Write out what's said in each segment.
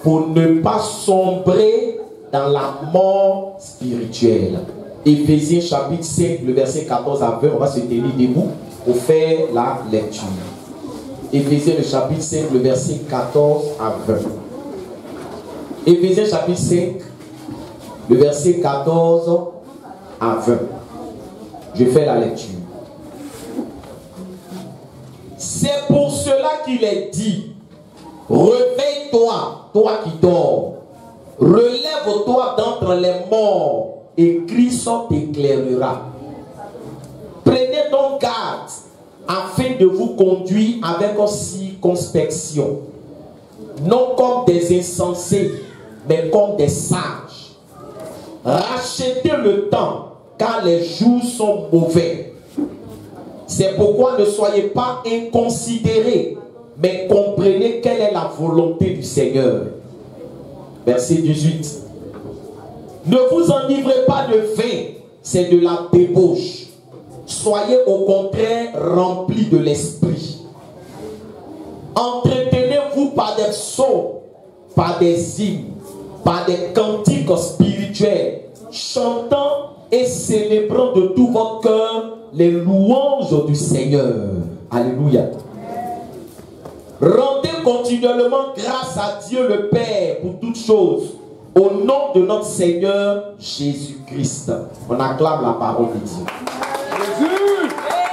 pour ne pas sombrer dans la mort spirituelle. Éphésiens chapitre 5, le verset 14 à 20, on va se tenir debout pour faire la lecture. Éphésiens le chapitre 5, le verset 14 à 20. Éphésiens chapitre 5, le verset 14 à 20. Je fais la lecture. C'est pour cela qu'il est dit, réveille-toi, toi qui dors, relève-toi d'entre les morts, et Christ t'éclairera. Prenez donc garde, afin de vous conduire avec circonspection, non comme des insensés, mais comme des sages. Rachetez le temps, car les jours sont mauvais. C'est pourquoi ne soyez pas inconsidérés, mais comprenez quelle est la volonté du Seigneur. Verset 18. Ne vous enivrez pas de vin, c'est de la débauche. Soyez au contraire remplis de l'esprit. Entretenez-vous par des psaumes, par des hymnes, par des cantiques spirituels, chantant et célébrant de tout votre cœur les louanges du Seigneur. Alléluia. Rendez continuellement grâce à Dieu le Père pour toutes choses, au nom de notre Seigneur Jésus-Christ. On acclame la parole de Dieu.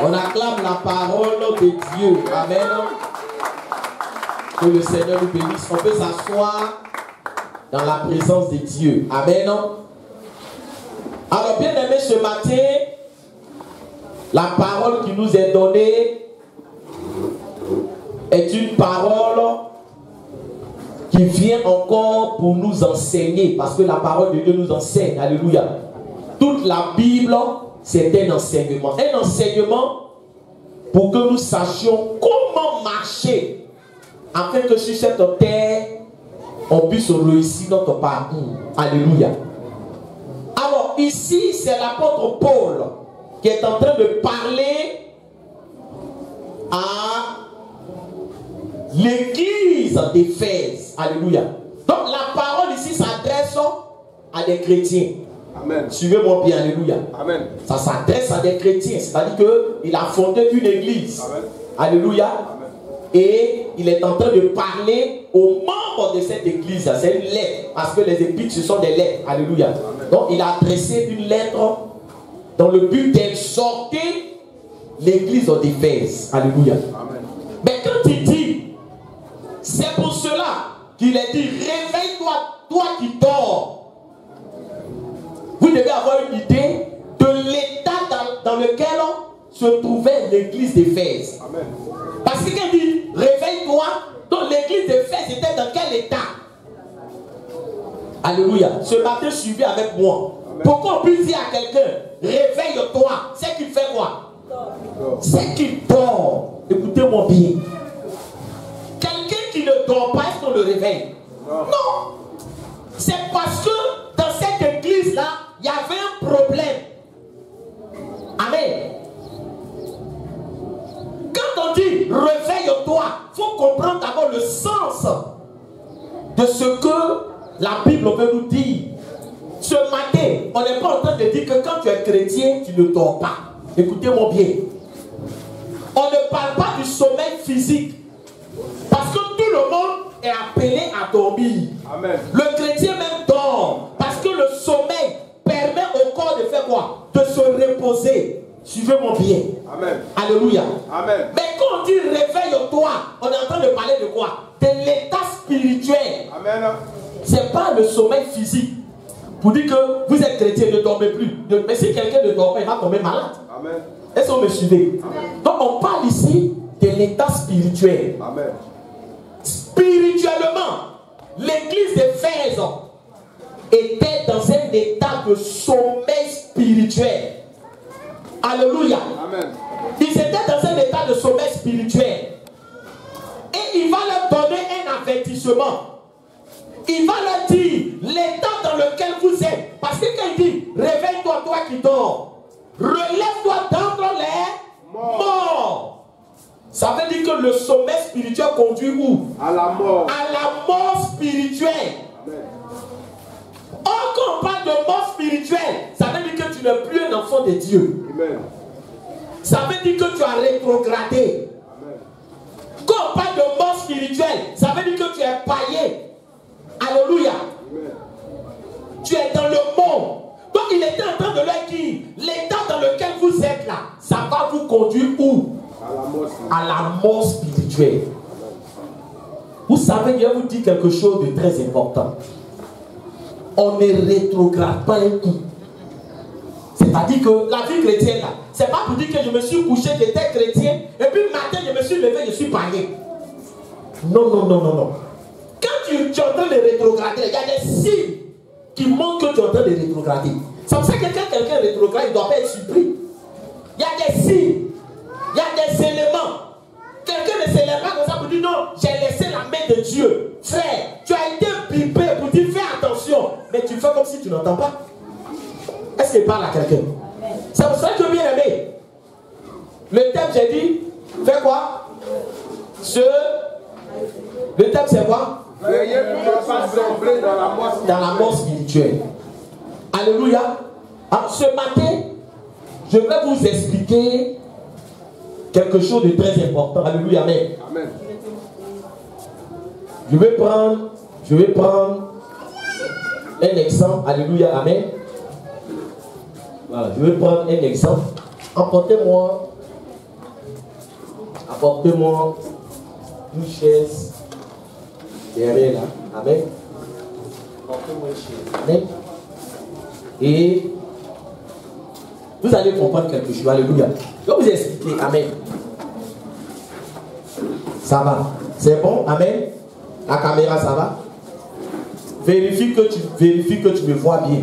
On acclame la parole de Dieu. Amen. Que le Seigneur nous bénisse. On peut s'asseoir dans la présence de Dieu. Amen. Alors bien aimé, ce matin, la parole qui nous est donnée est une parole qui vient encore pour nous enseigner, parce que la parole de Dieu nous enseigne. Alléluia. Toute la Bible, c'est un enseignement. Un enseignement pour que nous sachions comment marcher, afin que sur cette terre, on puisse réussir notre parcours. Alléluia. Alors ici, c'est l'apôtre Paul qui est en train de parler à l'église d'Éphèse. Alléluia. Donc la parole ici s'adresse à des chrétiens. Amen. Suivez-moi bien. Alléluia. Amen. Ça s'adresse à des chrétiens. C'est-à-dire qu'il a fondé une église. Amen. Alléluia. Amen. Et il est en train de parler aux membres de cette église. C'est une lettre. Parce que les épîtres, ce sont des lettres. Alléluia. Amen. Donc il a adressé une lettre dans le but d'exhorter l'église d'Éphèse. Alléluia. Amen. Mais quand il dit, c'est pour cela qu'il est dit, réveille-toi, toi qui dors. Vous devez avoir une idée de l'état dans lequel se trouvait l'église d'Éphèse. Parce que quand il dit, réveille-toi, donc l'église d'Éphèse était dans quel état? Alléluia. Ce matin, suivez avec moi. Amen. Pourquoi on peut dire à quelqu'un, réveille-toi, c'est qu'il fait quoi? C'est qu'il dort. Écoutez-moi bien. Quelqu'un qui ne dort pas, est-ce qu'on le réveille? Non. C'est parce que dans cette église-là, il y avait un problème. Amen. Quand on dit réveille-toi, il faut comprendre d'abord le sens de ce que la Bible veut nous dire. Ce matin, on n'est pas en train de dire que quand tu es chrétien, tu ne dors pas. Écoutez-moi bien. On ne parle pas du sommeil physique. Parce que tout le monde est appelé à dormir. Amen. Le chrétien même dort. Parce que le sommeil permet au corps de faire quoi? De se reposer. Suivez-moi bien. Amen. Alléluia. Amen. Mais quand on dit réveille-toi, on est en train de parler de quoi? De l'état spirituel. Amen. C'est pas le sommeil physique. Pour dire que vous êtes chrétien, ne dormez plus. Mais si quelqu'un ne dort pas, il va tomber malade. Amen. Est-ce que vous me suivez? Amen. Donc on parle ici de l'état spirituel. Amen. Spirituellement, l'église d'Éphèse était dans un état de sommeil spirituel. Alléluia. Amen. Ils étaient dans un état de sommeil spirituel. Et il va leur donner un avertissement. Il va leur dire l'état dans lequel vous êtes. Parce que quand il dit réveille-toi, toi qui dors, relève-toi d'entre les morts. Ça veut dire que le sommeil spirituel conduit où? À la mort. À la mort spirituelle. enfant de Dieu. Amen. Ça veut dire que tu as rétrogradé. Amen. Quand on parle de mort spirituelle, ça veut dire que tu es païen. Alléluia. Amen. Tu es dans le monde. Donc il était en train de leur dire, l'état dans lequel vous êtes là, ça va vous conduire où? À la mort spirituelle. Vous savez, je vais vous dire quelque chose de très important. On ne rétrograde pas un coup. C'est-à-dire que la vie chrétienne là, c'est pas pour dire que je me suis couché, j'étais chrétien, et puis matin je me suis levé, je suis païen. Non, non, non, non, non. Quand tu es en train de rétrograder, il y a des signes qui montrent que tu es en train de rétrograder. C'est pour ça que quand quelqu'un rétrograde, il ne doit pas être surpris. Il y a des signes, il y a des éléments. Quelqu'un ne s'élève pas comme ça pour dire non, j'ai laissé la main de Dieu. Frère, tu as été pipé pour dire fais attention, mais tu fais comme si tu n'entends pas. Est-ce qu'il parle à quelqu'un? C'est pour ça que bien aimé, le thème j'ai dit, fais quoi? Le thème c'est quoi? Veuillez ne pas sombrer dans la mort spirituelle. Alléluia. Alors, ce matin, je vais vous expliquer quelque chose de très important. Alléluia. Amen. Amen. Je vais prendre un exemple. Alléluia. Amen. Voilà, je vais prendre un exemple. Apportez-moi une chaise derrière là. Amen. Apportez-moi une chaise. Amen. Et vous allez comprendre quelque chose. Alléluia. Je vais vous expliquer. Amen. Ça va. C'est bon? Amen. La caméra, ça va? Vérifie que tu me vois bien.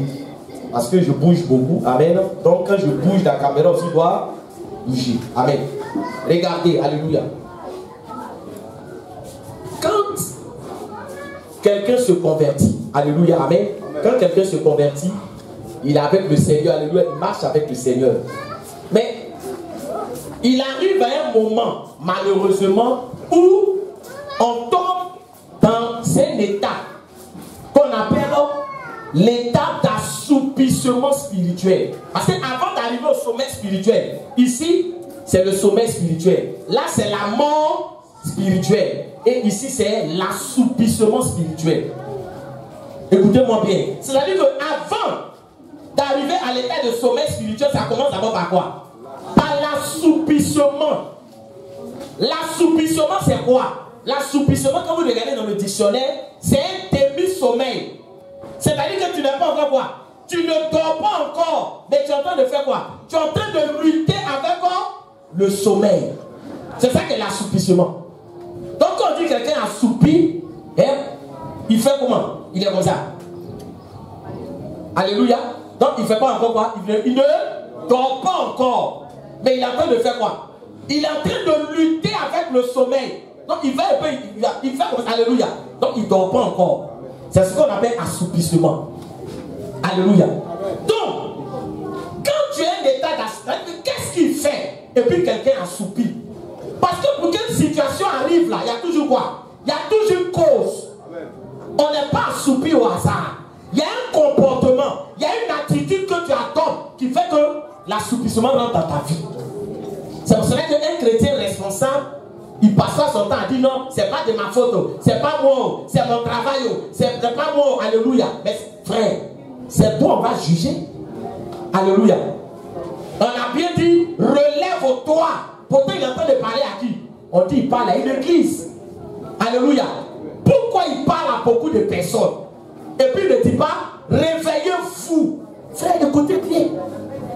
Parce que je bouge beaucoup. Amen. Donc quand je bouge, la caméra aussi doit bouger. Amen. Regardez. Alléluia. Quand quelqu'un se convertit. Alléluia. Amen. Quand quelqu'un se convertit, il est avec le Seigneur. Alléluia. Il marche avec le Seigneur. Mais il arrive à un moment, malheureusement, où on tombe dans un état qu'on appelle l'état d'assoupissement spirituel. Parce qu'avant d'arriver au sommet spirituel, ici, c'est le sommet spirituel. Là, c'est la mort spirituelle. Et ici, c'est l'assoupissement spirituel. Écoutez-moi bien. C'est-à-dire qu'avant d'arriver à l'état de sommet spirituel, ça commence d'abord par quoi? Par l'assoupissement. L'assoupissement, c'est quoi? L'assoupissement, quand vous regardez dans le dictionnaire, c'est un demi-sommeil. C'est-à-dire que tu n'es pas encore quoi? Tu ne dors pas encore, mais tu es en train de faire quoi? Tu es en train de lutter avec quoi? Le sommeil. C'est ça que l'assoupissement. Donc quand on dit que quelqu'un assoupi, hein, il fait comment? Il est comme ça. Alléluia. Donc il ne fait pas encore quoi? Il ne dort pas encore. Mais il est en train de faire quoi? Il est en train de lutter avec le sommeil. Donc il va un peu, il fait comme ça. Alléluia. Donc il ne dort pas encore. C'est ce qu'on appelle assoupissement. Alléluia. Donc, quand tu es en état d'assoupissement, qu'est-ce qu'il fait? Et puis quelqu'un assoupit. Parce que pour qu'une situation arrive là, il y a toujours quoi? Il y a toujours une cause. On n'est pas assoupi au hasard. Il y a un comportement, il y a une attitude que tu adoptes qui fait que l'assoupissement rentre dans ta vie. C'est pour cela qu'un chrétien responsable, il passe pas son temps à dire non, c'est pas de ma faute, c'est pas moi, c'est mon travail, c'est pas moi, alléluia. Mais frère, c'est toi, on va juger. Alléluia. On a bien dit, relève-toi. Pourtant, il est en train de parler à qui? On dit, il parle à une église. Alléluia. Pourquoi il parle à beaucoup de personnes? Et puis il ne dit pas, réveillez-vous. Frère, écoutez bien.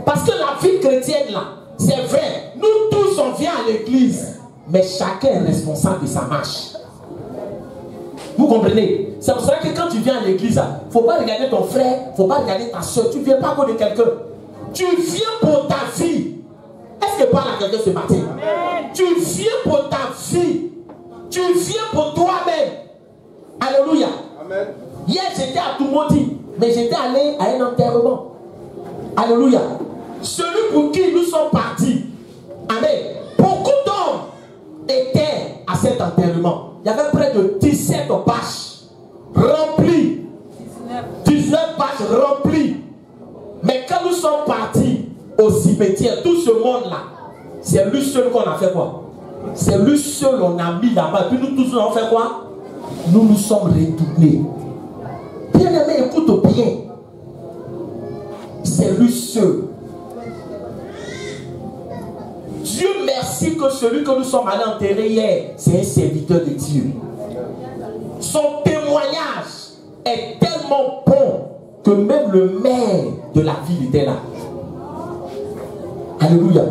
Parce que la vie chrétienne là, c'est vrai, nous tous on vient à l'église. Mais chacun est responsable de sa marche. Vous comprenez? C'est pour ça que quand tu viens à l'église, il ne faut pas regarder ton frère, il ne faut pas regarder ta soeur. Tu ne viens pas à cause de quelqu'un. Tu viens pour ta vie. Est-ce que parle à quelqu'un ce matin? Tu viens pour ta vie. Tu viens pour toi-même. Alléluia. Amen. Hier, j'étais à Toumoudi, mais j'étais allé à un enterrement. Alléluia. Celui pour qui nous sommes partis. Amen. Beaucoup d'hommes étaient à cet enterrement. Il y avait près de 17 bâches remplies. 19 bâches remplies. Mais quand nous sommes partis, au cimetière, tout ce monde-là, c'est lui seul qu'on a fait quoi? C'est lui seul on a mis là-bas. Puis nous tous, on a fait quoi? Nous nous sommes retournés. Bien-aimé, écoute bien. C'est lui seul. Dieu merci que celui que nous sommes allés enterrer hier, c'est un serviteur de Dieu. Son témoignage est tellement bon que même le maire de la ville était là. Alléluia.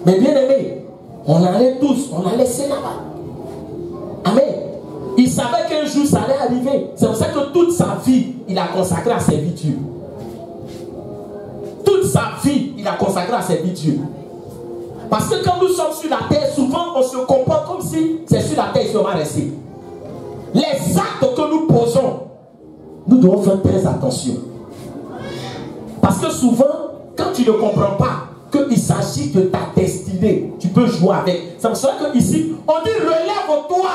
Mais bien aimé, on allait tous, on a laissé là-bas. Amen. Il savait qu'un jour ça allait arriver. C'est pour ça que toute sa vie, il a consacré à servir Dieu. Toute sa vie, il a consacré à servir Dieu. Parce que quand nous sommes sur la terre, souvent on se comporte comme si c'est sur la terre qu'on va rester. Les actes que nous posons, nous devons faire très attention. Parce que souvent, quand tu ne comprends pas qu'il s'agit de ta destinée, tu peux jouer avec. C'est pour ça qu'ici, on dit relève-toi.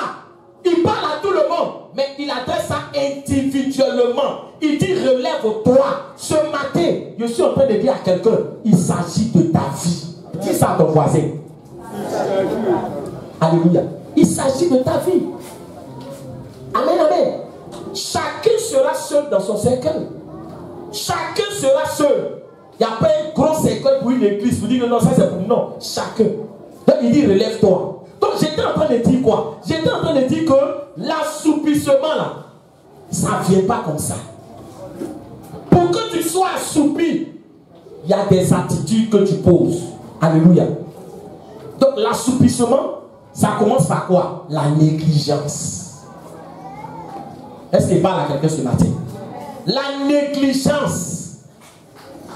Il parle à tout le monde, mais il adresse ça individuellement. Il dit relève-toi. Ce matin, je suis en train de dire à quelqu'un, il s'agit de ta vie. Dis ça à ton voisin. Alléluia. Il s'agit de ta vie. Amen, amen. Chacun sera seul dans son cercle. Chacun sera seul. Il n'y a pas un gros cercle pour une église. Vous dites que non, ça c'est pour nous. Non, chacun. Donc il dit relève-toi. Donc j'étais en train de dire quoi? J'étais en train de dire que l'assoupissement là, ça ne vient pas comme ça. Pour que tu sois assoupi, il y a des attitudes que tu poses. Alléluia. Donc l'assoupissement, ça commence par quoi? La négligence. Est-ce qu'il parle à quelqu'un ce matin? La négligence.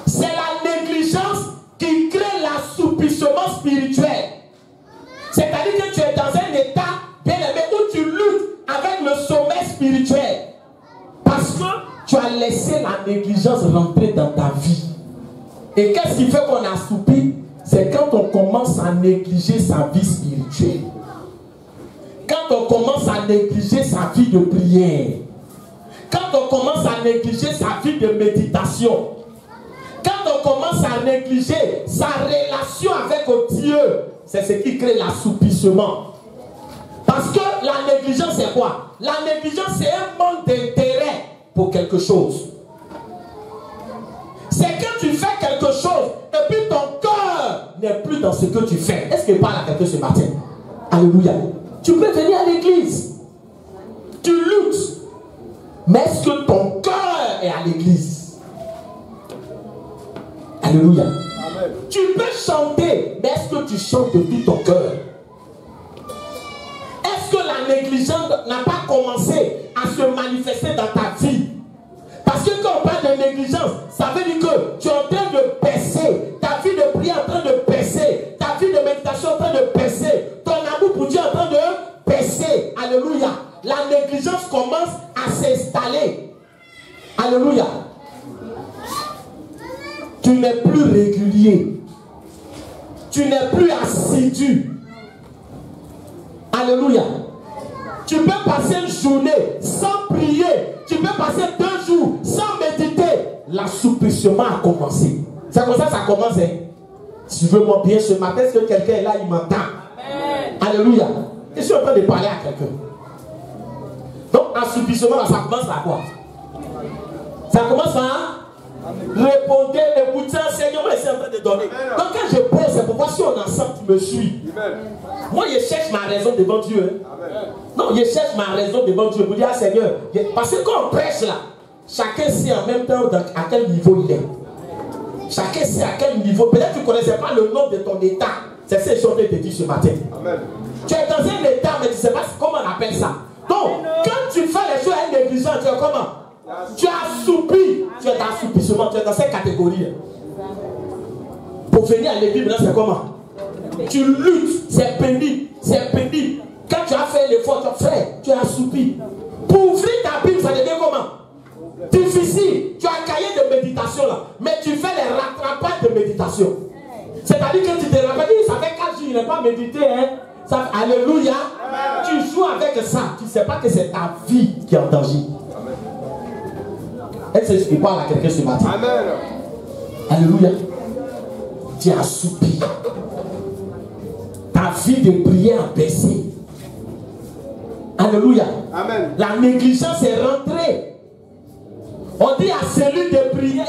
C'est la négligence qui crée l'assoupissement spirituel. C'est-à-dire que tu es dans un état, bien aimé, où tu luttes avec le sommeil spirituel. Parce que tu as laissé la négligence rentrer dans ta vie. Et qu'est-ce qui fait qu'on assoupit? C'est quand on commence à négliger sa vie spirituelle. Quand on commence à négliger sa vie de prière. Quand on commence à négliger sa vie de méditation. Quand on commence à négliger sa relation avec Dieu. C'est ce qui crée l'assoupissement. Parce que la négligence c'est quoi? La négligence c'est un manque d'intérêt pour quelque chose. C'est quand tu fais quelque chose et puis ton cœur n'est plus dans ce que tu fais. Est-ce qu'il parle à quelqu'un ce matin? Alléluia. Tu peux venir à l'église. Tu luttes. Mais est-ce que ton cœur est à l'église? Alléluia. Amen. Tu peux chanter, mais est-ce que tu chantes de tout ton cœur? Est-ce que la négligence n'a pas commencé à se manifester dans ta vie? Parce que quand on parle de négligence, ça veut dire que tu es en train de baisser. Ta vie de prière est en train de baisser. Ta vie de méditation est en train de baisser. Ton amour pour Dieu est en train de baisser. Alléluia. La négligence commence à s'installer. Alléluia. Tu n'es plus régulier. Tu n'es plus assidu. Alléluia. Tu peux passer une journée sans prier. Tu peux passer 2 jours sans méditer. L'assouplissement a commencé. C'est comme ça que ça commence. Hein? Si tu veux moi bien ce matin, est-ce que quelqu'un est là, il m'entend? Alléluia. Je suis en train de parler à quelqu'un. Donc, assouplissement, ça commence par quoi? Ça commence par répondre, écouter, Seigneur, moi je suis en train de donner. Donc quand je prie, c'est pour voir si on est ensemble, tu me suis. Moi je cherche ma raison devant Dieu. Hein. Non, je cherche ma raison devant Dieu pour dire, ah, Seigneur, parce que quand on prêche là, chacun sait en même temps à quel niveau il est. Chacun sait à quel niveau. Peut-être que tu ne connaissais pas le nom de ton état. C'est ce que je suis en train de te dire ce matin. Amen. Tu es dans un état, mais tu ne sais pas comment on appelle ça. Donc, quand tu fais les choses avec négligence, tu es comment? Tu as assoupi. Tu es dans assoupissement, tu es dans cette catégorie. Pour venir à l'église, c'est comment? Tu luttes, c'est pénible, c'est pénible. Quand tu as fait l'effort, tu as fait, tu as assoupi. Pour ouvrir ta Bible, ça devient comment? Difficile. Tu as un cahier de méditation là, mais tu fais les rattrapages de méditation. C'est-à-dire que tu te rappelles, ça fait 4 jours, il n'est pas médité, hein? Ça, alléluia. Amen. Tu joues avec ça, tu ne sais pas que c'est ta vie qui est en danger. Est-ce que je parle à quelqu'un ce matin? Amen. Alléluia. tu es assoupi. Ta vie de prière a baissé. Alléluia. Amen. La négligence est rentrée. On dit à celui de prier,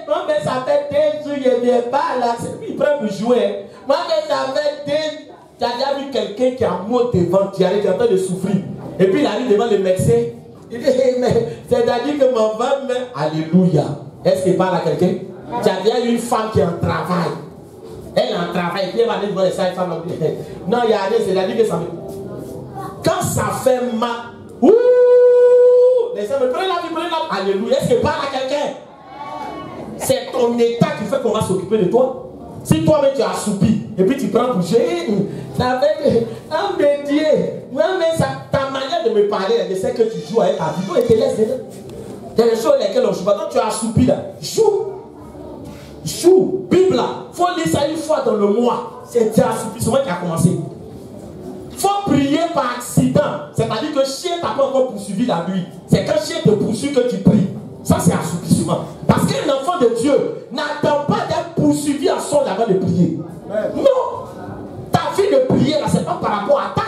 non mais ça fait 2 jours, il ne vient pas là. Il prend pour jouer. Moi mais ça fait 2 jours. Tu as déjà vu quelqu'un qui a mot devant, qui arrive en train de souffrir. Et puis il arrive devant le médecin. Il dit, mais c'est-à-dire que mon femme, alléluia. Est-ce qu'il parle à quelqu'un? Tu as déjà eu une femme qui est en travail. Elle est en travail. Puis elle va aller devant les sages femmes. Non, il y a rien, c'est-à-dire que ça me... Quand ça fait mal, ouh, les femmes, prenez la vie, alléluia. Est-ce qu'il parle à quelqu'un? C'est ton état qui fait qu'on va s'occuper de toi. Si toi-même tu es assoupi, et puis tu prends pour gérer, ça fait un Dieu. Moi, mais ça, ta manière de me parler, je sais que tu joues avec ta vie, et te laisse dedans. Il y a des choses lesquelles on joue pas. Quand tu es assoupi là, joue. Joue. Bible là, il faut lire ça une fois dans le mois. C'est assoupissement qui a commencé. Il faut prier par accident. C'est-à-dire que chien t'a pas encore poursuivi la nuit. C'est quand chien te poursuit que tu pries. Ça, c'est assoupissement. Parce qu'un enfant de Dieu n'attend pas d'être poursuivi à son avant de prier. Non. Ta vie de prière, ce n'est pas par rapport à attaque.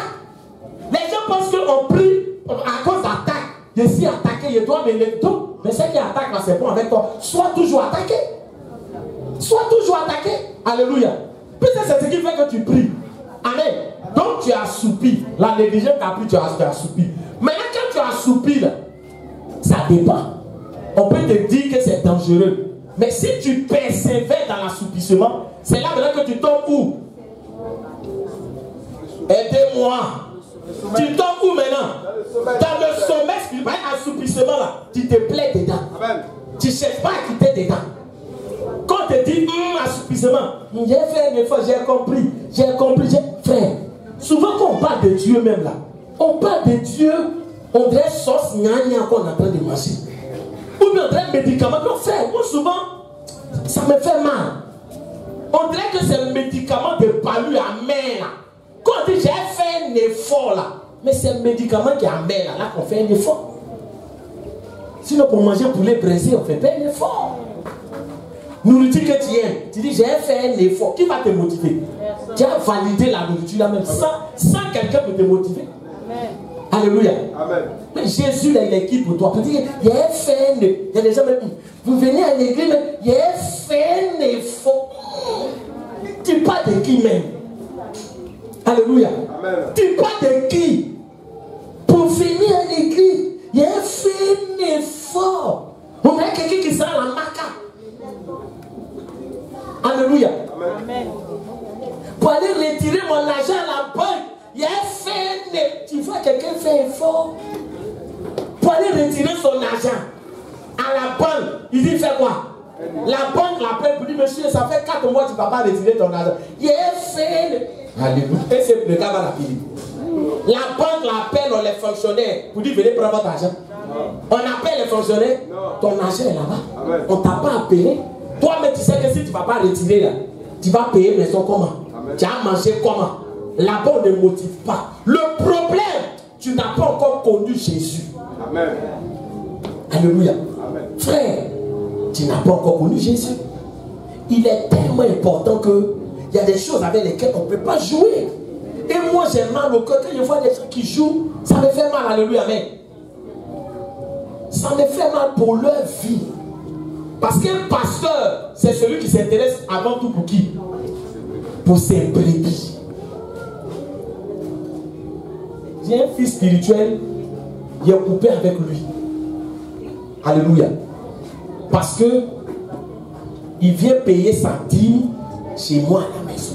Les gens pensent qu'on prie à cause d'attaque. Je suis attaqué, je dois me lever tout. Mais ceux qui attaquent, c'est pas avec toi. Sois toujours attaqué. Sois toujours attaqué. Alléluia. Peut-être c'est ce qui fait que tu pries. Amen. Donc tu es assoupi. La négligence t'a pris, tu es assoupi. Maintenant, quand tu es assoupi, là, ça dépend. On peut te dire que c'est dangereux. Mais si tu persévères dans l'assoupissement, c'est là maintenant que tu tombes où? Aidez-moi. Tu tombes où maintenant? Dans le sommet spirituel, assoupissement là, tu te plais dedans. Amen. Tu ne cherches pas à quitter dedans. Quand on te dit assoupissement, j'ai fait un effort, j'ai compris, frère. Souvent quand on parle de Dieu même là, on parle de Dieu, on dirait sauce gnagna qu'on est en train de manger. Ou bien on dirait médicament. Non frère, moi souvent, ça me fait mal. On dirait que c'est le médicament de palu amer là. Quand on dit j'ai fait un effort là, mais c'est le médicament qui est amer là qu'on fait un effort. Sinon pour manger poulet braisé, on ne fait pas un effort. Nourriture que tu aimes, tu dis j'ai fait un effort. Qui va te motiver? Tu as validé la nourriture là même sans quelqu'un pour te motiver. Amen. Alléluia. Amen. Mais Jésus là il est qui pour toi? Pour dire j'ai fait un effort. Il y a des gens même, vous venez à l'église, mais j'ai fait un effort. Tu parles de qui même? Alléluia. Amen. Tu parles de qui? Pour venir à l'église, j'ai fait un effort. On a quelqu'un qui sera la maca. Alléluia. Amen. Pour aller retirer mon argent à la banque, il a fait. Tu vois quelqu'un fait effort. Pour aller retirer son argent à la banque, il dit fais quoi? La banque l'appelle pour dire monsieur, ça fait 4 mois que tu ne vas pas retirer ton argent. Il a fait. Alléluia. Et c'est le gars va la payer. La banque l'appelle, on les fonctionnaires pour dire venez prendre votre argent. On appelle les fonctionnaires, ton argent est là-bas. On ne t'a pas appelé. Toi, mais tu sais que si tu ne vas pas retirer là, tu vas payer maison comment? Amen. Tu as mangé comment? La bonne ne motive pas. Le problème, tu n'as pas encore connu Jésus. Amen. Alléluia. Amen. Frère, tu n'as pas encore connu Jésus. Il est tellement important que il y a des choses avec lesquelles on ne peut pas jouer. Et moi, j'ai mal au cœur quand je vois des gens qui jouent. Ça me fait mal. Alléluia. Amen. Ça me fait mal pour leur vie. Parce qu'un pasteur, c'est celui qui s'intéresse avant tout pour qui? Pour ses brebis. J'ai un fils spirituel, il est coupé avec lui. Alléluia. Parce que il vient payer sa dîme chez moi à la maison.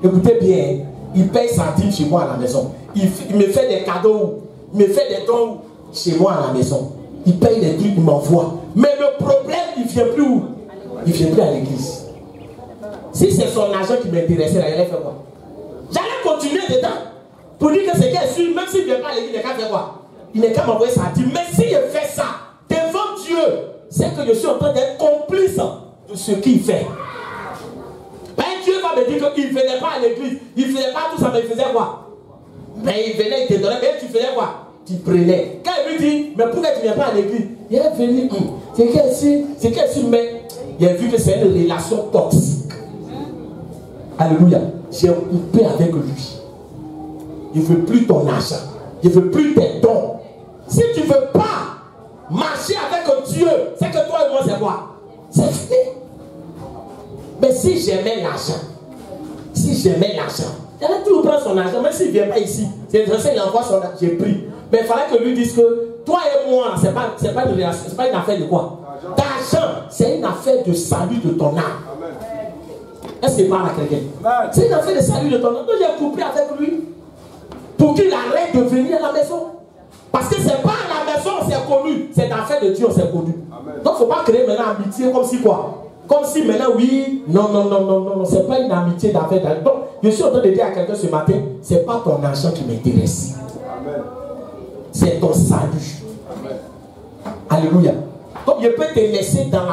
Écoutez bien, il paye sa dîme chez moi à la maison. Il me fait des cadeaux, il me fait des dons chez moi à la maison. Il paye des trucs, il m'envoie. Mais le problème, il ne vient plus où? Il ne vient plus à l'église. Si c'est son argent qui m'intéressait, il allait faire quoi? J'allais continuer dedans. Pour dire que c'est qu'il est sûr, même s'il ne vient pas à l'église, il n'est qu'à faire quoi? Il n'est qu'à m'envoyer sa dîme. Mais s'il fait ça, devant Dieu, c'est que je suis en train d'être complice de ce qu'il fait. Ben, Dieu va me dire qu'il ne venait pas à l'église. Il ne faisait pas tout ça, mais il faisait quoi? Mais il venait, il te donnait. Mais tu faisais quoi? Tu prenais. Quand il lui dit, mais pourquoi tu ne viens pas à l'église? Il est venu. C'est qu'elle mais il a vu que c'est une relation toxique. Alléluia. J'ai coupé avec lui. Il ne veut plus ton argent. Il ne veut plus tes dons. Si tu ne veux pas marcher avec Dieu, c'est que toi et moi, c'est quoi? C'est fini. Mais si j'aimais l'argent, il allait toujours prendre son argent, même s'il ne vient pas ici. C'est intéressant, il envoie son argent, j'ai pris. Mais il fallait que lui dise que toi et moi, ce n'est pas une relation, c'est pas une affaire de quoi? D'argent, c'est une affaire de salut de ton âme. Est-ce qu'il parle à quelqu'un? C'est une affaire de salut de ton âme. Donc j'ai coupé avec lui pour qu'il arrête de venir à la maison. Parce que c'est pas à la maison, c'est connu. C'est l'affaire de Dieu, c'est connu. Amen. Donc il ne faut pas créer maintenant amitié comme si quoi? Comme si maintenant, oui, non, c'est pas une amitié d'affaire. Donc, je suis en train de dire à quelqu'un ce matin, c'est pas ton argent qui m'intéresse. C'est ton salut. Amen. Alléluia. Donc, je peux te laisser dans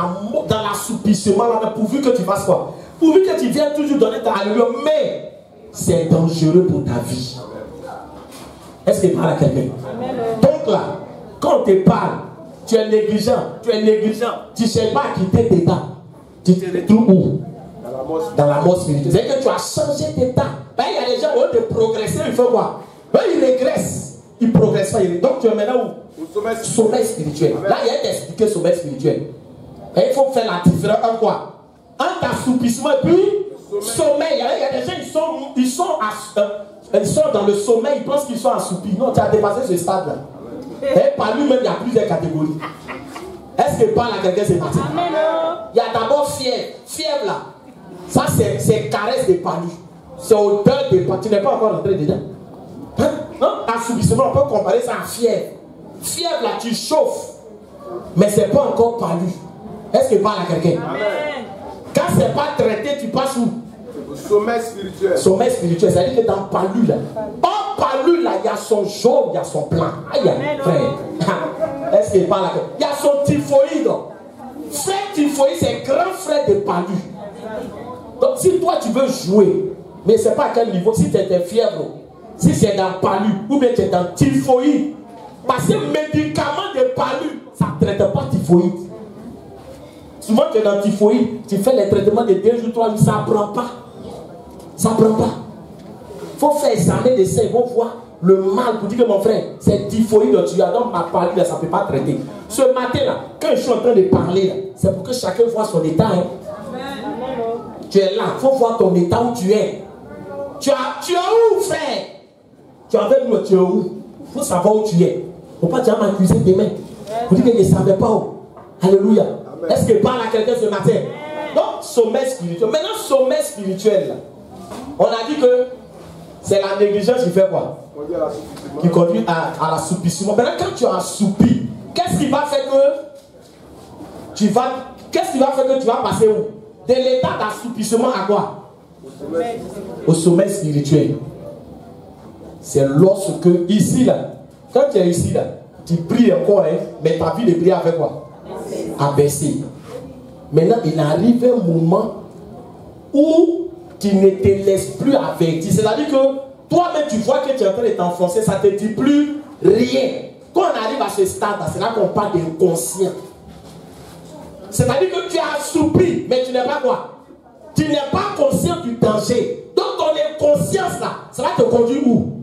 l'assoupissement là, pourvu que tu fasses quoi? Pourvu que tu viennes toujours donner ta alléluia, mais c'est dangereux pour ta vie. Est-ce qu'il parle à quelqu'un? Donc là, quand on te parle, tu es négligent, tu ne cherches pas à quitter tes temps. Tu te retrouves où? Dans la mort spirituelle. C'est que tu as changé tes temps. Ben, il y a des gens, au lieu de progresser, il faut quoi? Ben, ils régressent. Ils ne progressent pas. Donc tu es maintenant où? Sommeil spirituel. Là, il y a expliqué sommeil spirituel. Et il faut faire la différence en quoi? Entre assoupissement et puis sommeil. Il y a des gens, ils sont dans le sommeil, ils pensent qu'ils sont assoupis. Non, tu as dépassé ce stade-là. Et par lui-même, il y a plusieurs catégories. Est-ce que parle à quelqu'un ce matin? Il y a d'abord fièvre là. Ça, c'est caresse de palu. C'est odeur de palu. Tu n'es pas encore rentré dedans. Hein? Non? Assoupissement, on peut comparer ça à fièvre. Fièvre là, tu chauffes. Mais ce n'est pas encore palu. Est-ce que parle à quelqu'un? Quand ce n'est pas traité, tu passes où? Sommeil spirituel. Sommeil spirituel, c'est-à-dire que dans palu là. En palu là, il y a son jaune, il y a son blanc. Aïe, frère. Est-ce qu'il parle à quelqu'un? Il y a son typhoïde. Frère typhoïde, c'est grand frère de palu. Donc si toi tu veux jouer, mais c'est pas à quel niveau, si tu es fièvre, si c'est dans palu, ou bien tu es dans typhoïde, parce que médicament de palu, ça ne traite pas typhoïde. Souvent tu es dans typhoïde, tu fais les traitements de 2 jours, 3 jours, ça ne prend pas. Ça ne prend pas. Il faut faire examen de ça, ils vont voir le mal pour dire que mon frère, c'est typhoïde, tu as donc ma palu, ça ne peut pas traiter. Ce matin-là, quand je suis en train de parler, c'est pour que chacun voit son état. Hein. Tu es là, il faut voir ton état où tu es. Tu es où, frère? Tu es avec nous, tu es où? Il faut savoir où tu es. Il ne faut pas dire m'accuser demain. Vous dites que je ne savais pas où. Alléluia. Est-ce que parle à quelqu'un ce matin? Donc, sommeil spirituel. Maintenant, sommeil spirituel, là, on a dit que c'est la négligence qui fait quoi? Qui conduit à l'assoupissement. Maintenant, quand tu as assoupi, qu'est-ce qui va faire que tu vas passer où? De l'état d'assoupissement à quoi? Au sommeil spirituel. C'est lorsque, ici là, quand tu es ici là, tu pries encore, hein, mais ta vie de prière avec quoi? Abaissé. Maintenant, il arrive un moment où tu ne te laisses plus avertir. C'est-à-dire que toi-même, tu vois que tu es en train de t'enfoncer, ça ne te dit plus rien. Quand on arrive à ce stade-là, c'est là qu'on parle d'inconscient. C'est-à-dire que tu as assoupi, mais tu n'es pas quoi? Tu n'es pas conscient du danger. Donc ton inconscience là, ça va te conduire où?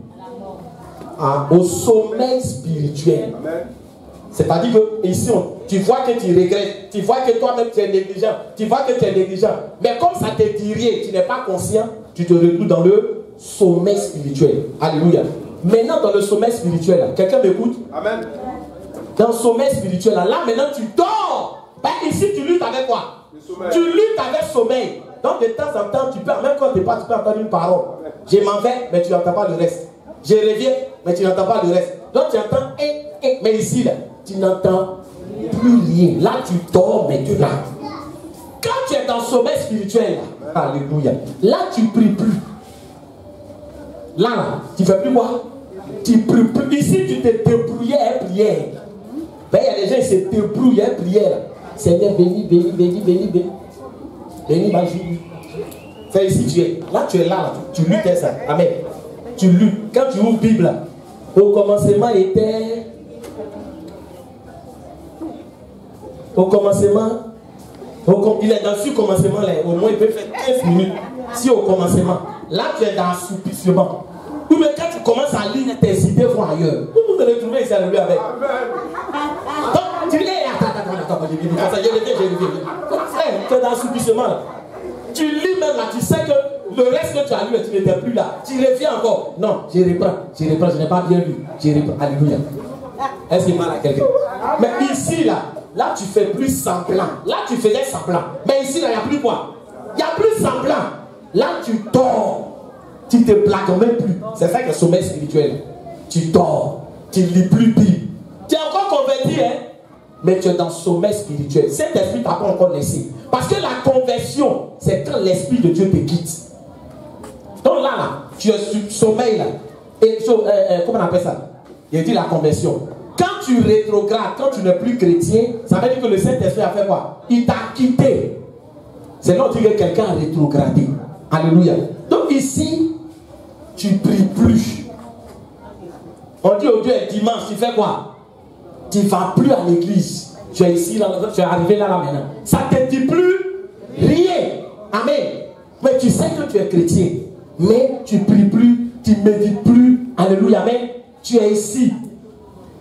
Au sommeil spirituel. C'est-à-dire que ici, tu vois que tu regrettes, tu vois que toi-même tu es négligent, mais comme ça ne te dit rien, tu n'es pas conscient, tu te retrouves dans le sommeil spirituel. Alléluia. Maintenant, dans le sommeil spirituel, quelqu'un m'écoute? Amen. Dans le sommeil spirituel, là maintenant tu dors. Ben, ici, tu luttes avec quoi? Tu luttes avec sommeil. Donc, de temps en temps, tu peux, même quand tu n'es pas, tu peux entendre une parole. Je m'en vais, mais tu n'entends pas le reste. Je reviens, mais tu n'entends pas le reste. Donc, tu entends, mais ici, là, tu n'entends plus rien. Là, tu dors maintenant. Quand tu es dans le sommeil spirituel, là, alléluia, là, tu ne pries plus. Là, tu ne fais plus quoi? Tu ne pries plus. Ici, tu te débrouillais à prière. Ben, il y a des gens qui se débrouillent à prière. Seigneur, béni, béni, béni, béni, béni. Béni ma vie. Fais ici, tu es. Là, tu es là. Tu luttes ça. Amen. Tu luttes. Quand tu ouvres la Bible, là, au commencement était. Au commencement. Il est dans ce commencement là. Au moins, il peut faire 15 minutes. Si au commencement, là tu es dans l'assoupissement. Ou mais quand tu commences à lire, tes idées vont ailleurs. Vous vous retrouvez ici à lui avec. Donc tu lis, attends, je reviens. Tu es dans l'assoupissement là. Tu lis même là, tu sais que le reste que tu as lu, tu n'étais plus là. Tu reviens encore. Non, je reprends, je n'ai pas bien lu. Je reprends. Alléluia. Est-ce qu'il parle à quelqu'un? Mais ici là tu fais plus semblant. Là tu faisais semblant. Mais ici là, il n'y a plus quoi? Il n'y a plus semblant. Là tu dors. Tu te plaques même plus. C'est ça que le sommeil spirituel. Tu dors. Tu ne lis plus Bible. Tu es encore converti, hein? Mais tu es dans le sommeil spirituel. Cet esprit t'a pas encore laissé. Parce que la conversion, c'est quand l'esprit de Dieu te quitte. Donc là, tu es sur sommeil là. Et comment on appelle ça? Il dit la conversion. Quand tu rétrogrades, quand tu n'es plus chrétien, ça veut dire que le Saint-Esprit a fait quoi? Il t'a quitté. C'est là où on dit que quelqu'un a rétrogradé. Alléluia. Donc ici, tu pries plus. On dit au Dieu dimanche, tu fais quoi? Tu ne vas plus à l'église. Tu es ici, tu es arrivé là maintenant. Ça ne te dit plus rien. Amen. Mais tu sais que tu es chrétien. Mais tu ne pries plus, tu ne médites plus. Alléluia. Amen. Tu es ici.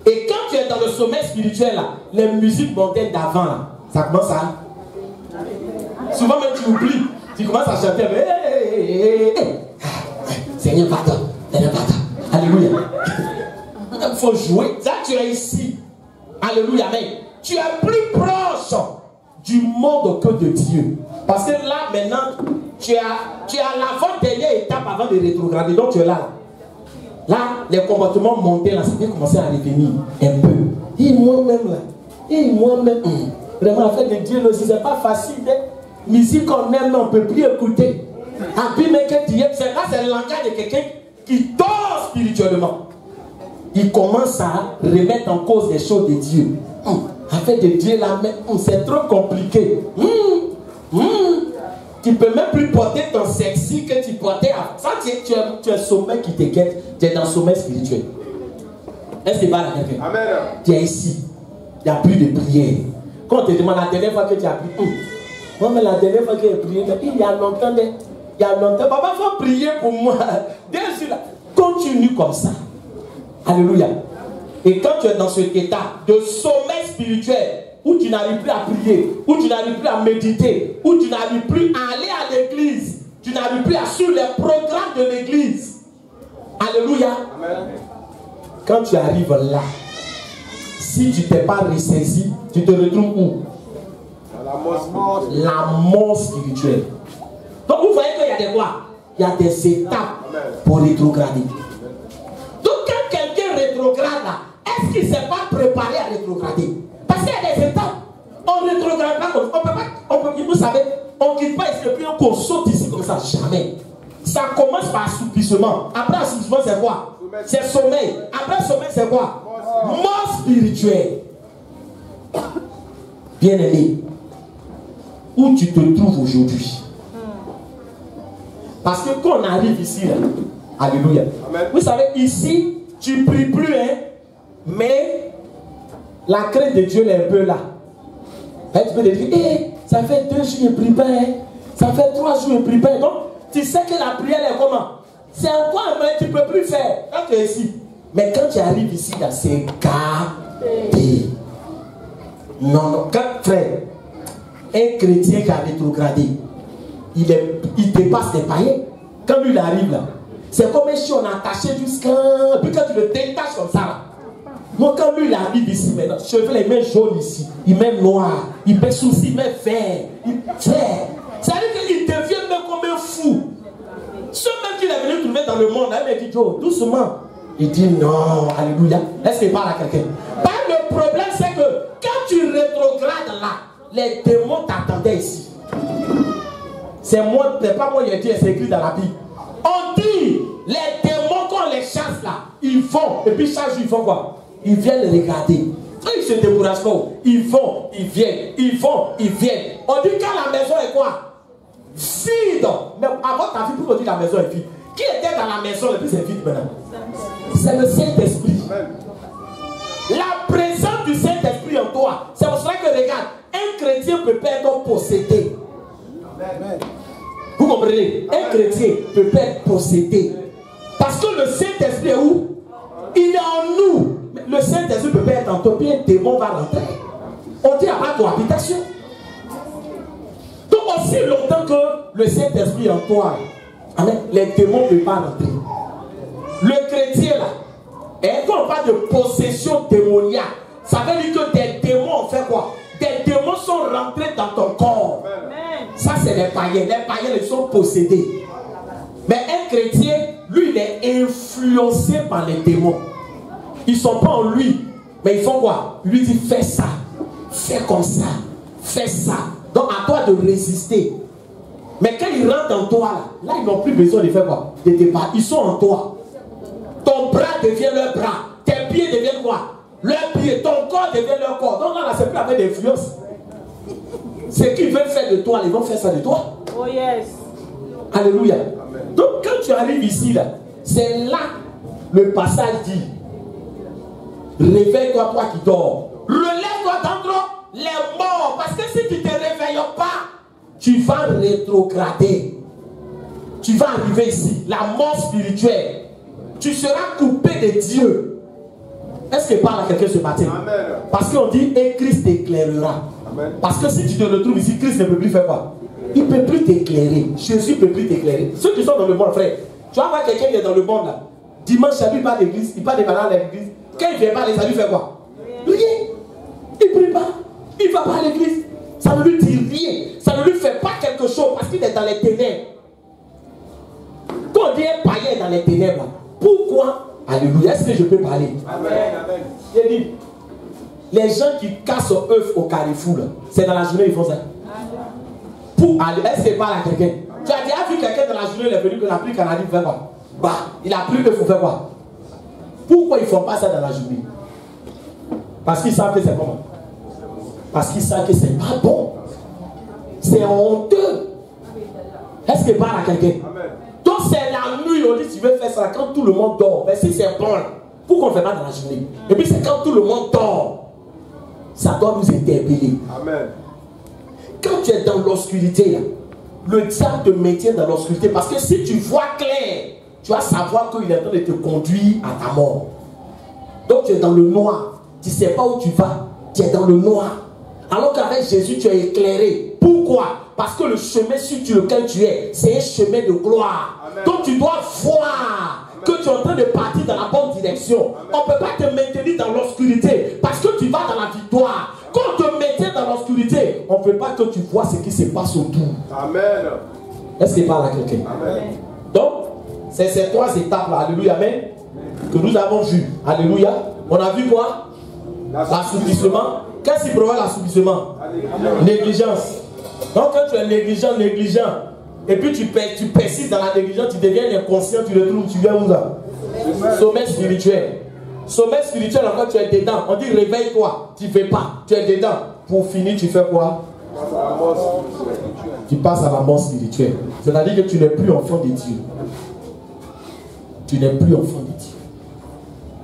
Et quand tu es dans le sommeil spirituel, là, les musiques mondaines d'avant, là, ça commence à... Souvent même tu oublies. Tu commences à chanter. Seigneur, pardon. Seigneur, pardon. Alléluia. Il faut jouer. Ça, tu es ici. Alléluia. Amen. Tu es plus proche du monde que de Dieu. Parce que là, maintenant, tu as l'avant-dernière étape avant de rétrograder. Donc, tu es là. Là, les comportements montés, là, ça vient commencer à revenir un peu. Et moi-même, là. Et moi-même. Vraiment, la fête de Dieu, c'est pas facile. Hein? Musique qu'on aime, on ne peut plus écouter. C'est le langage de quelqu'un qui dort spirituellement. Il commence à remettre en cause les choses de Dieu. Avec de Dieu là, c'est trop compliqué. Tu ne peux même plus porter ton sexy que tu portais avant. Ça, tu es sommeil qui te guette. Tu es dans le sommeil spirituel. Est-ce que tu parles à quelqu'un? Amen. Tu es ici. Il n'y a plus de prière. Quand on te demande la dernière fois que tu as prié, moi, mais la dernière fois que j'ai prié, il y a longtemps, papa, il faut prier pour moi. Bien sûr, continue comme ça. Alléluia. Et quand tu es dans cet état de sommeil spirituel, où tu n'arrives plus à prier, où tu n'arrives plus à méditer, où tu n'arrives plus à aller à l'église, tu n'arrives plus à suivre les programmes de l'église. Alléluia. Amen. Quand tu arrives là, si tu ne t'es pas ressaisi, tu te retrouves où? La mort spirituelle. Donc vous voyez qu'il y a des quoi? Il y a des étapes pour rétrograder. Donc quand quelqu'un rétrograde là, est-ce qu'il ne s'est pas préparé à rétrograder? Parce qu'il y a des étapes. On ne rétrograde pas comme ça. Vous savez, on ne quitte pas ici et puis on saute ici comme ça. Jamais. Ça commence par assoupissement. Après assoupissement, c'est quoi? C'est sommeil. Après sommeil, c'est quoi? Mort spirituelle. Bien-aimé, où tu te trouves aujourd'hui? Parce que quand on arrive ici, là, alléluia. Amen. Vous savez, ici, tu ne pries plus, hein, mais la crainte de Dieu est un peu là. Hein, tu peux te dire, hey, ça fait 2 jours je ne prie pas, hein. Ça fait 3 jours je ne prie pas. Donc, tu sais que la prière est comment? C'est encore un mais tu ne peux plus faire quand tu es ici. Mais quand tu arrives ici, là, c'est gardé. Non, quand frère, un chrétien qui a rétrogradé, il dépasse les païens. Quand lui il arrive là, c'est comme si on attachait jusqu'à. Puis quand tu le détaches comme ça là. Moi quand lui il arrive ici maintenant, cheveux les mains jaunes ici, il met noir, il met souci, il met vert, il vert. Ça veut dire qu'il devient même comme un fou. Ce même qu'il est venu trouver dans le monde, il dit Joe, doucement. Il dit non, alléluia. Est-ce qu'il parle à quelqu'un? Le problème c'est que quand tu rétrogrades là, les démons t'attendaient ici. C'est moi, c'est pas moi qui ai dit, c'est écrit dans la Bible. On dit, les démons qu'on les chasse là, ils vont, et puis chaque jour ils font quoi? Ils viennent regarder. Ils se découragent pas. Ils vont, ils viennent, ils vont, ils viennent. On dit quand la maison est quoi? Vide. Mais avant ta vie, pourquoi on dit la maison est vide? Qui était dans la maison et puis c'est vide maintenant? C'est le Saint-Esprit. La présence du Saint-Esprit en toi. C'est pour cela que regarde, un chrétien peut pas être possédé. Amen. Vous comprenez? Un chrétien peut pas être possédé. Parce que le Saint-Esprit est où? Il est en nous. Mais le Saint-Esprit ne peut pas être en toi, puis un démon va rentrer. On dit à pas de cohabitation. Donc aussi longtemps que le Saint-Esprit est en toi, amen, les démons ne peuvent pas rentrer. Le chrétien là, et quand on parle de possession démoniaque, ça veut dire que des démons ont fait quoi? Des démons sont rentrés dans ton corps. Amen. Ça c'est les païens. Les païens ils sont possédés. Mais un chrétien, lui, il est influencé par les démons. Ils ne sont pas en lui. Mais ils font quoi? Lui dit fais ça, fais comme ça, fais ça. Donc à toi de résister. Mais quand ils rentrent en toi, là ils n'ont plus besoin de faire quoi? De départ. Ils sont en toi. Ton bras devient leur bras. Tes pieds deviennent quoi? Leurs pieds. Ton corps devient leur corps. Donc là, c'est plus avec d'influence. Ce qu'ils veulent faire de toi, ils vont faire ça de toi. Oh yes. Alléluia. Donc quand tu arrives ici, là, c'est là le passage dit réveille-toi, toi qui dors. Relève-toi d'entre les morts. Parce que si tu ne te réveilles pas, tu vas rétrograder. Tu vas arriver ici, la mort spirituelle. Tu seras coupé de Dieu. Est-ce que parle à quelqu'un ce matin? Amen. Parce qu'on dit et Christ t'éclairera. Amen. Parce que si tu te retrouves ici, Christ ne peut plus faire quoi? Il ne peut plus t'éclairer. Jésus ne peut plus t'éclairer. Ceux qui sont dans le monde, frère, tu vas voir quelqu'un qui est dans le monde là. Dimanche, il part à l'église, il part des malades à l'église. Quand il ne vient pas à l'église, ça lui fait quoi? Rien. Il ne prie pas. Il ne va pas à l'église. Ça ne lui dit rien. Ça ne lui fait pas quelque chose parce qu'il est dans les ténèbres. Quand on dit un païen dans les ténèbres, là, pourquoi? Alléluia. Est-ce que je peux parler? Amen. Amen. Il dit, les gens qui cassent un œuf au carrefour, c'est dans la journée ils font ça. Pour aller, est-ce qu'il parle à quelqu'un? Tu as déjà vu quelqu'un dans la journée, il est venu que la pluie canadienne fait quoi? Bah, il a pris l'œuf pour faire quoi? Pourquoi ils ne font pas ça dans la journée? Parce qu'ils savent que c'est comment? Parce qu'ils savent que c'est pas bon. C'est honteux. Est-ce qu'il parle à quelqu'un? Donc c'est la nuit, on dit tu veux faire ça quand tout le monde dort. Mais si c'est bon, pourquoi on ne fait pas dans la journée? Et puis c'est quand tout le monde dort. Ça doit nous interpeller. Amen. Quand tu es dans l'obscurité, le diable te maintient dans l'obscurité. Parce que si tu vois clair, tu vas savoir qu'il est en train de te conduire à ta mort. Donc tu es dans le noir. Tu ne sais pas où tu vas. Tu es dans le noir. Alors qu'avec Jésus, tu es éclairé. Pourquoi? Parce que le chemin sur lequel tu es, c'est un chemin de gloire. Amen. Donc tu dois voir que tu es en train de partir dans la bonne direction. Amen. On ne peut pas te maintenir dans l'obscurité parce que tu vas dans la victoire. Quand on te maintient dans l'obscurité, on ne veut pas que tu vois ce qui se passe autour. Amen. Est-ce qu'il parle à quelqu'un? Amen. Donc, c'est ces trois étapes-là, alléluia, amen, que nous avons vues. Alléluia. On a vu quoi? L'assouplissement. Qu'est-ce qui provoque l'assouplissement? Négligence. Donc quand tu es négligent, et puis tu persistes dans la négligence, tu deviens inconscient, tu le trouves, tu viens où là? Sommeil spirituel. Sommeil spirituel, encore tu es dedans. On dit réveille-toi, tu ne fais pas, tu es dedans. Pour finir, tu fais quoi? Tu passes à la mort spirituelle. C'est-à-dire que tu n'es plus enfant de Dieu. Tu n'es plus enfant de Dieu.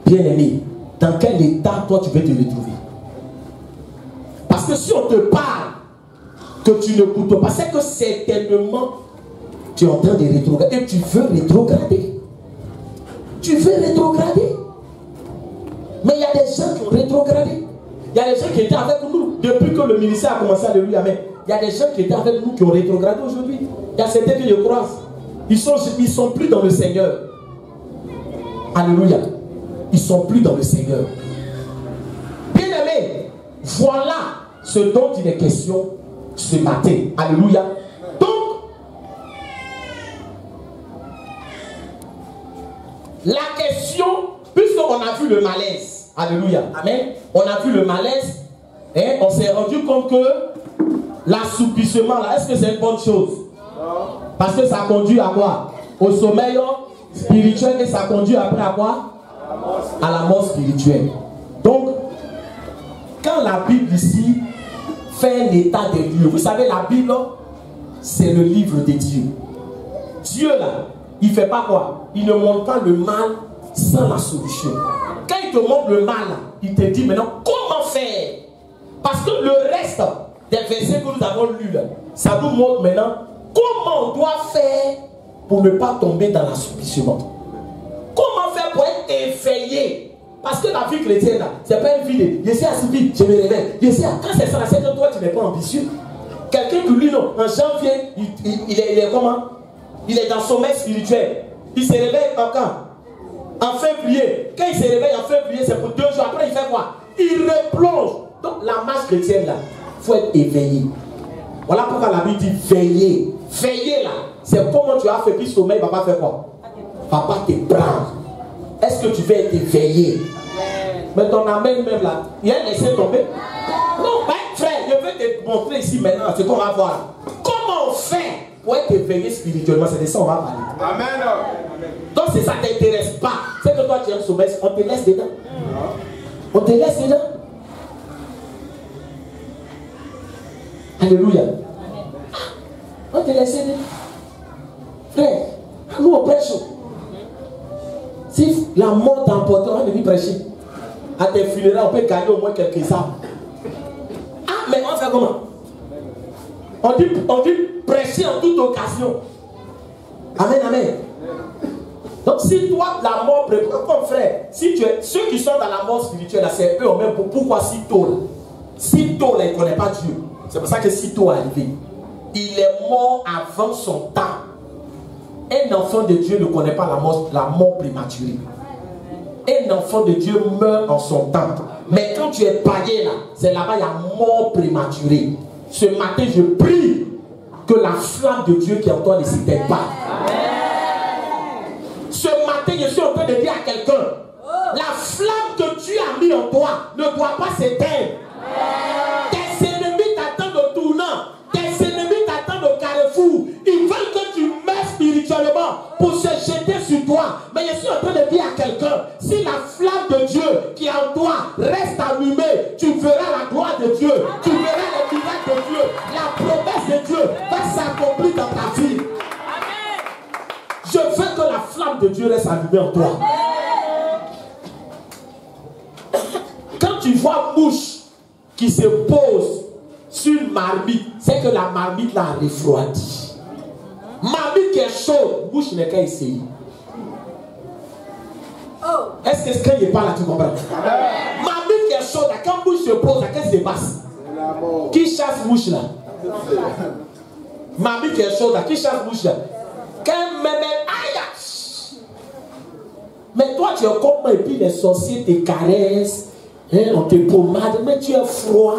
Bien-aimé, dans quel état toi tu veux te retrouver? Parce que si on te parle, que tu n'écoutes pas, c'est que certainement tu es en train de rétrograder et tu veux rétrograder. Tu veux rétrograder. Mais il y a des gens qui ont rétrogradé. Il y a des gens qui étaient avec nous depuis que le ministère a commencé, alléluia, mais il y a des gens qui étaient avec nous qui ont rétrogradé aujourd'hui. Il y a certains qui le croisent. Ils sont plus dans le Seigneur. Alléluia. Ils sont plus dans le Seigneur. Bien-aimés, voilà ce dont il est question ce matin. Alléluia. Donc, la question, puisqu'on a vu le malaise, alléluia, amen, on a vu le malaise, et on s'est rendu compte que l'assouplissement, là, est-ce que c'est une bonne chose? Parce que ça conduit à quoi? Au sommeil spirituel, et ça conduit après à quoi? À la mort spirituelle. Donc, quand la Bible ici fait un état des lieux, vous savez, la Bible, c'est le livre de Dieu. Dieu, là, il ne fait pas quoi? Il ne montre pas le mal sans la solution. Quand il te montre le mal, il te dit maintenant comment faire. Parce que le reste des versets que nous avons lus, là, ça nous montre maintenant Comment on doit faire pour ne pas tomber dans l'assouplissement? Comment faire pour être éveillé? Parce que la vie chrétienne, c'est pas une vie de je suis assis vite, je me réveille. Quand c'est ça, c'est que toi, tu n'es pas ambitieux. Quelqu'un qui lui, non, en janvier, il est comment? Il est dans son sommeil spirituel. Il se réveille en février. Quand il se réveille en février, c'est pour 2 jours. Après, il fait quoi? Il replonge. Donc, la marche chrétienne, là, il faut être éveillé. Voilà pourquoi la Bible dit veiller. Veiller, là, c'est comment tu as fait. Puis sommeil, papa fait quoi? Papa te prend. Est-ce que tu veux être éveillé? Mais ton amen même là, il a laissé tomber. Non, frère, je veux te montrer ici maintenant ce qu'on va voir. Comment on fait pour être éveillé spirituellement? C'est de ça qu'on va parler. Amen. Donc si ça ne t'intéresse pas, c'est que toi tu aimes sommeil, on te laisse dedans. On te laisse dedans. Alléluia. On te laisse dedans. Frère, nous on prêche. Si la mort t'a emporté, on va venir prêcher. À tes funérailles, on peut gagner au moins quelques arbres. Ah, mais on fait comment? On dit prêcher en toute occasion. Amen, amen. Donc si toi, la mort prépare, comme frère, si tu es, ceux qui sont dans la mort spirituelle, c'est eux même. Pourquoi si tôt là? Si tôt là, il ne connaît pas Dieu. C'est pour ça que si tôt est arrivé. Il est mort avant son temps. Un enfant de Dieu ne connaît pas la mort prématurée. Un enfant de Dieu meurt en son temps. Mais quand tu es païen là, c'est là-bas il y a mort prématurée. Ce matin, je prie que la flamme de Dieu qui est en toi ne s'éteigne pas. Ce matin, je suis en train de dire à quelqu'un, la flamme que Dieu a mis en toi ne doit pas s'éteindre. Tes ennemis t'attendent au tournant. Tes ennemis t'attendent au carrefour. Ils veulent que tu meurs spirituellement pour se jeter sur toi. Mais je suis en train de dire à quelqu'un, si la flamme de Dieu qui est en toi reste allumée, tu verras la gloire de Dieu. Tu verras le miracle de Dieu. La promesse de Dieu va s'accomplir dans ta vie. Je veux que la flamme de Dieu reste allumée en toi. Quand tu vois une mouche qui se pose sur une marmite, c'est que la marmite l'a refroidi. Marmite qui est chaude, mouche n'est qu'à essayer. Est-ce que quand il parle là, tu comprends? Marmite qui est chaude, quand mouche se pose, qu'est-ce qui se passe? Qui chasse mouche là? Marmite qui est chaude, qui chasse mouche là? Quand même, aïe! Mais toi, tu es comme et puis les sorciers te caressent, hein, on te pommade, mais tu es froid,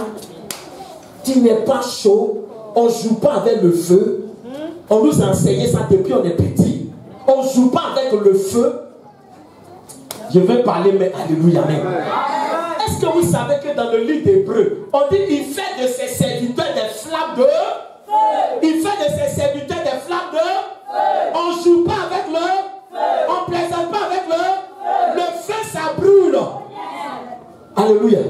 tu n'es pas chaud, on ne joue pas avec le feu. On nous a enseigné ça depuis on est petit. On ne joue pas avec le feu. Je vais parler, mais alléluia, amen. Est-ce que vous savez que dans le livre d'Hébreux, on dit il fait de ses serviteurs des flammes de feu. Il fait de ses serviteurs des flammes de feu. On ne joue pas avec le feu. On ne plaisante pas avec le feu. Le feu, ça brûle. Alléluia.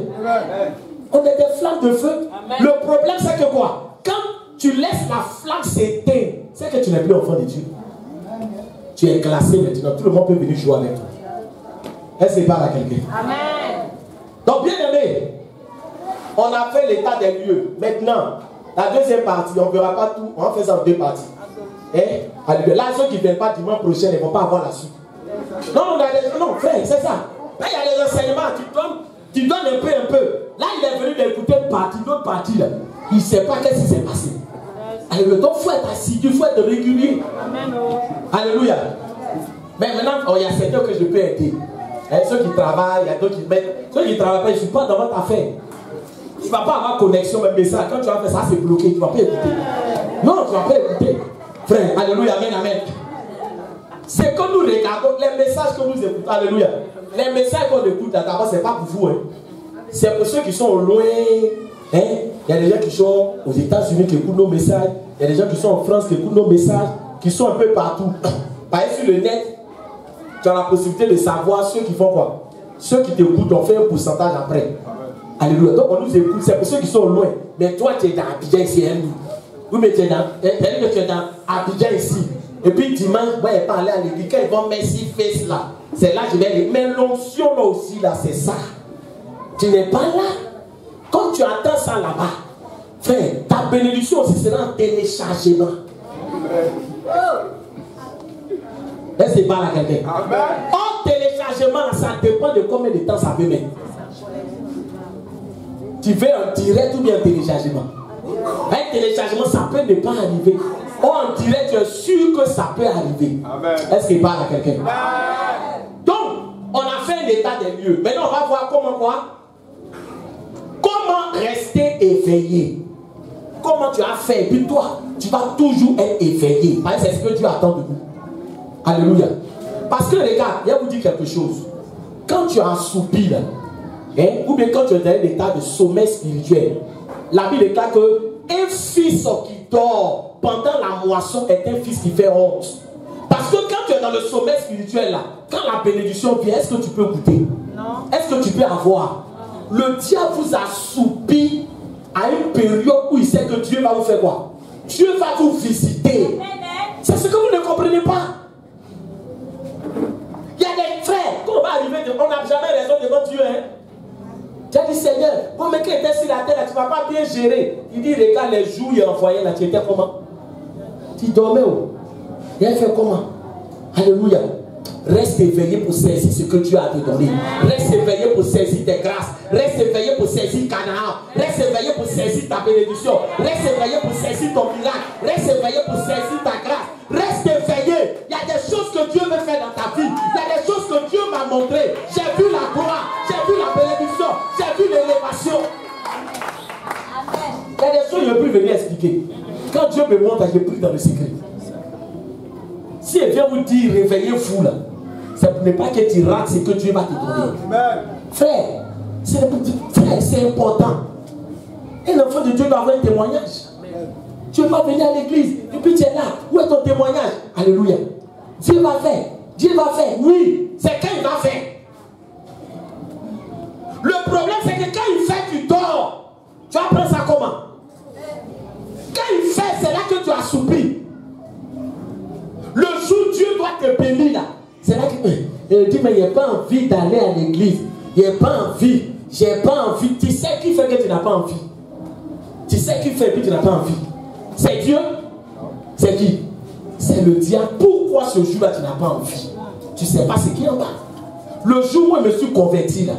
On est des flammes de feu. Le problème, c'est que quoi? Quand tu laisses la flamme s'éteindre, c'est que tu n'es plus enfant de Dieu. Tu es classé maintenant. Tout le monde peut venir jouer avec toi. Est-ce qu'il parle à quelqu'un? Amen. Donc, bien aimé, on a fait l'état des lieux. Maintenant, la deuxième partie, on ne verra pas tout. On va faire ça en 2 parties. Eh? Là, ceux qui ne viennent pas dimanche prochain, ils ne vont pas avoir la suite. Non, frère, c'est ça. Là, il y a les enseignements. Tu donnes un peu. Là, il est venu d'écouter une partie, l'autre partie, là. Il ne sait pas qu'est-ce qui s'est passé. Alléluia. Donc, il faut être assidu, il faut être régulier. Alléluia. Mais maintenant, il y a certains que je peux aider. Ceux qui travaillent, il y a d'autres qui mettent. Ceux qui ne travaillent pas, ils ne sont pas dans votre affaire. Tu ne vas pas avoir connexion, même message. Quand tu vas faire ça, c'est bloqué. Tu ne vas pas écouter. Non, tu ne vas pas écouter. Frère, alléluia, amen, amen. C'est que nous regardons les messages que nous écoutons. Alléluia. Les messages qu'on écoute, d'abord, ce n'est pas pour vous. Hein. C'est pour ceux qui sont au loin. Hein? Il y a des gens qui sont aux États-Unis qui écoutent nos messages. Il y a des gens qui sont en France qui écoutent nos messages. Qui sont un peu partout. Par exemple, sur le net, tu as la possibilité de savoir ceux qui font quoi. Ceux qui t'écoutent, on fait un pourcentage après. Alléluia. Donc on nous écoute, c'est pour ceux qui sont loin. Mais toi, tu es dans Abidjan ici. Hein? Oui, mais tu es dans Abidjan ici. Et puis dimanche, moi, je parlais à l'église. Quand ils vont mettre si face là, c'est là que je vais dire. Mais l'onction là aussi, là, c'est ça. Tu n'es pas là. Quand tu attends ça là-bas, frère, ta bénédiction aussi sera en téléchargement. Est-ce qu'il parle à quelqu'un? En téléchargement, ça dépend de combien de temps ça peut mettre. Tu veux en direct ou bien en téléchargement? Un téléchargement, ça peut ne pas arriver. Ou en direct, tu es sûr que ça peut arriver. Est-ce qu'il parle à quelqu'un? Donc, on a fait un état des lieux. Maintenant, on va voir comment quoi? Comment rester éveillé? Comment tu as fait? Et puis toi, tu vas toujours être éveillé. Parce que c'est ce que Dieu attend de nous. Alléluia. Parce que regarde, je vais vous dire quelque chose. Quand tu as assoupi là, ou bien quand tu es dans un état de sommeil spirituel, la Bible déclare qu'un fils qui dort pendant la moisson est un fils qui fait honte. Parce que quand tu es dans le sommeil spirituel là, quand la bénédiction vient, est-ce que tu peux goûter? Non. Est-ce que tu peux avoir? Le diable vous assoupi à une période où il sait que Dieu va vous faire quoi? Dieu va vous visiter. C'est ce que vous ne comprenez pas. Il y a des frères, quand on va arriver, on n'a jamais raison devant Dieu. Hein? Tu as dit, Seigneur, bon, mais quand tu étais sur la terre, là, tu ne vas pas bien gérer. Il dit, regarde les jours il a envoyé là, tu étais comment? Tu dormais où? Il a fait comment? Alléluia. Reste éveillé pour saisir ce que Dieu a te donné. Reste éveillé pour saisir tes grâces. Reste éveillé pour saisir Canaan. Reste éveillé pour saisir ta bénédiction. Reste éveillé pour saisir ton miracle. Reste éveillé pour saisir ta grâce. Reste éveillé. Il y a des choses que Dieu veut faire dans ta vie. Il y a des choses que Dieu m'a montrées. J'ai vu la gloire. J'ai vu la bénédiction. J'ai vu l'élévation. Il y a des choses que je peux venir expliquer. Quand Dieu me montre, je prie dans le secret. Si elle vient vous dire réveillez-vous là, c'est pour ne pas que tu rates ce que Dieu va te donner. Frère, c'est important. Et l'enfant de Dieu doit avoir un témoignage. Tu vas venir à l'église et puis tu es là. Où est ton témoignage? Alléluia. Dieu va faire. Dieu va faire. Oui, c'est quand il va faire. Le problème c'est que quand il fait, tu dors. Tu vas prendre ça comment? Quand il fait, c'est là que tu as soupli. Le jour où Dieu doit te bénir là, c'est là que il dit mais il n'y a pas envie d'aller à l'église. Il n'y a pas envie. J'ai pas envie. Tu sais qui fait que tu n'as pas envie? Tu sais qui fait que tu n'as pas envie? C'est Dieu? C'est qui? C'est le diable. Pourquoi ce jour-là tu n'as pas envie? Tu ne sais pas ce qui est en bas. Le jour où je me suis converti là,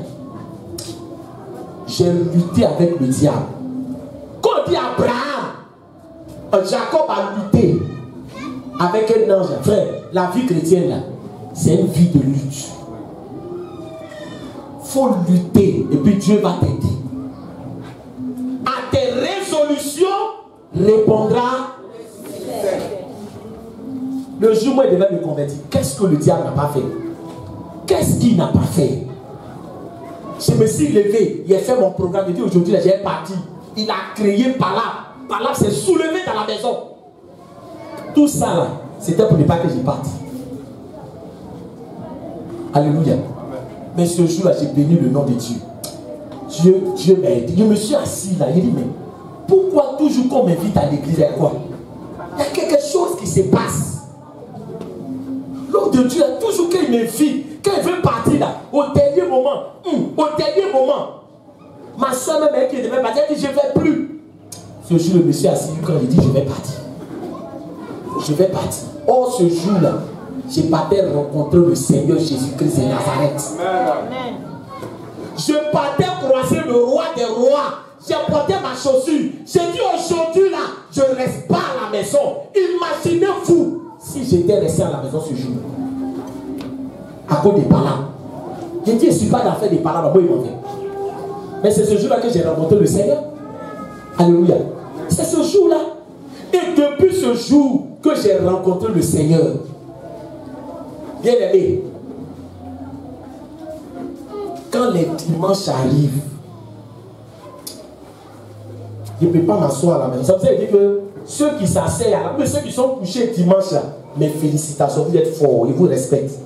j'ai lutté avec le diable. Quand on dit Abraham, Jacob a lutté avec un ange. Frère, la vie chrétienne là, c'est une vie de lutte. Il faut lutter et puis Dieu va t'aider. À tes résolutions répondra. Le jour où il devait me convertir, qu'est-ce que le diable n'a pas fait? Qu'est-ce qu'il n'a pas fait? Je me suis levé, il a fait mon programme, il dit aujourd'hui j'ai parti. Il a créé Palab. Palab s'est soulevé dans la maison. Tout ça là, c'était pour ne pas que je parte. Alléluia. Mais ce jour-là, j'ai béni le nom de Dieu. Dieu m'a aidé. Je me suis assis là, il dit mais pourquoi toujours qu'on m'invite à l'église, il y a quoi? Il y a quelque chose qui se passe. L'homme de Dieu, toujours qu'il m'invite, quand il veut partir là, au dernier moment, ma soeur même qui devait partir, elle dit je ne vais plus. Ce jour, je me suis assis quand il dit je vais partir. Je vais partir. Or, ce jour-là, je partais rencontrer le Seigneur Jésus-Christ de Nazareth. Amen. Je partais croiser le roi des rois. J'ai porté ma chaussure. J'ai dit aujourd'hui là, je ne reste pas à la maison. Imaginez-vous si j'étais resté à la maison ce jour. À cause des palabres. J'ai dit je ne suis pas d'affaire des palabres. Moi, il m'en vient. Mais c'est ce jour-là que j'ai rencontré le Seigneur. Alléluia. C'est ce jour-là. Et depuis ce jour que j'ai rencontré le Seigneur, bien aimé, quand les dimanches arrivent, je ne peux pas m'asseoir à la maison. Ça veut dire que ceux qui s'asseyent à la maison, ceux qui sont couchés dimanche là, mes félicitations, vous êtes forts, ils vous respectent.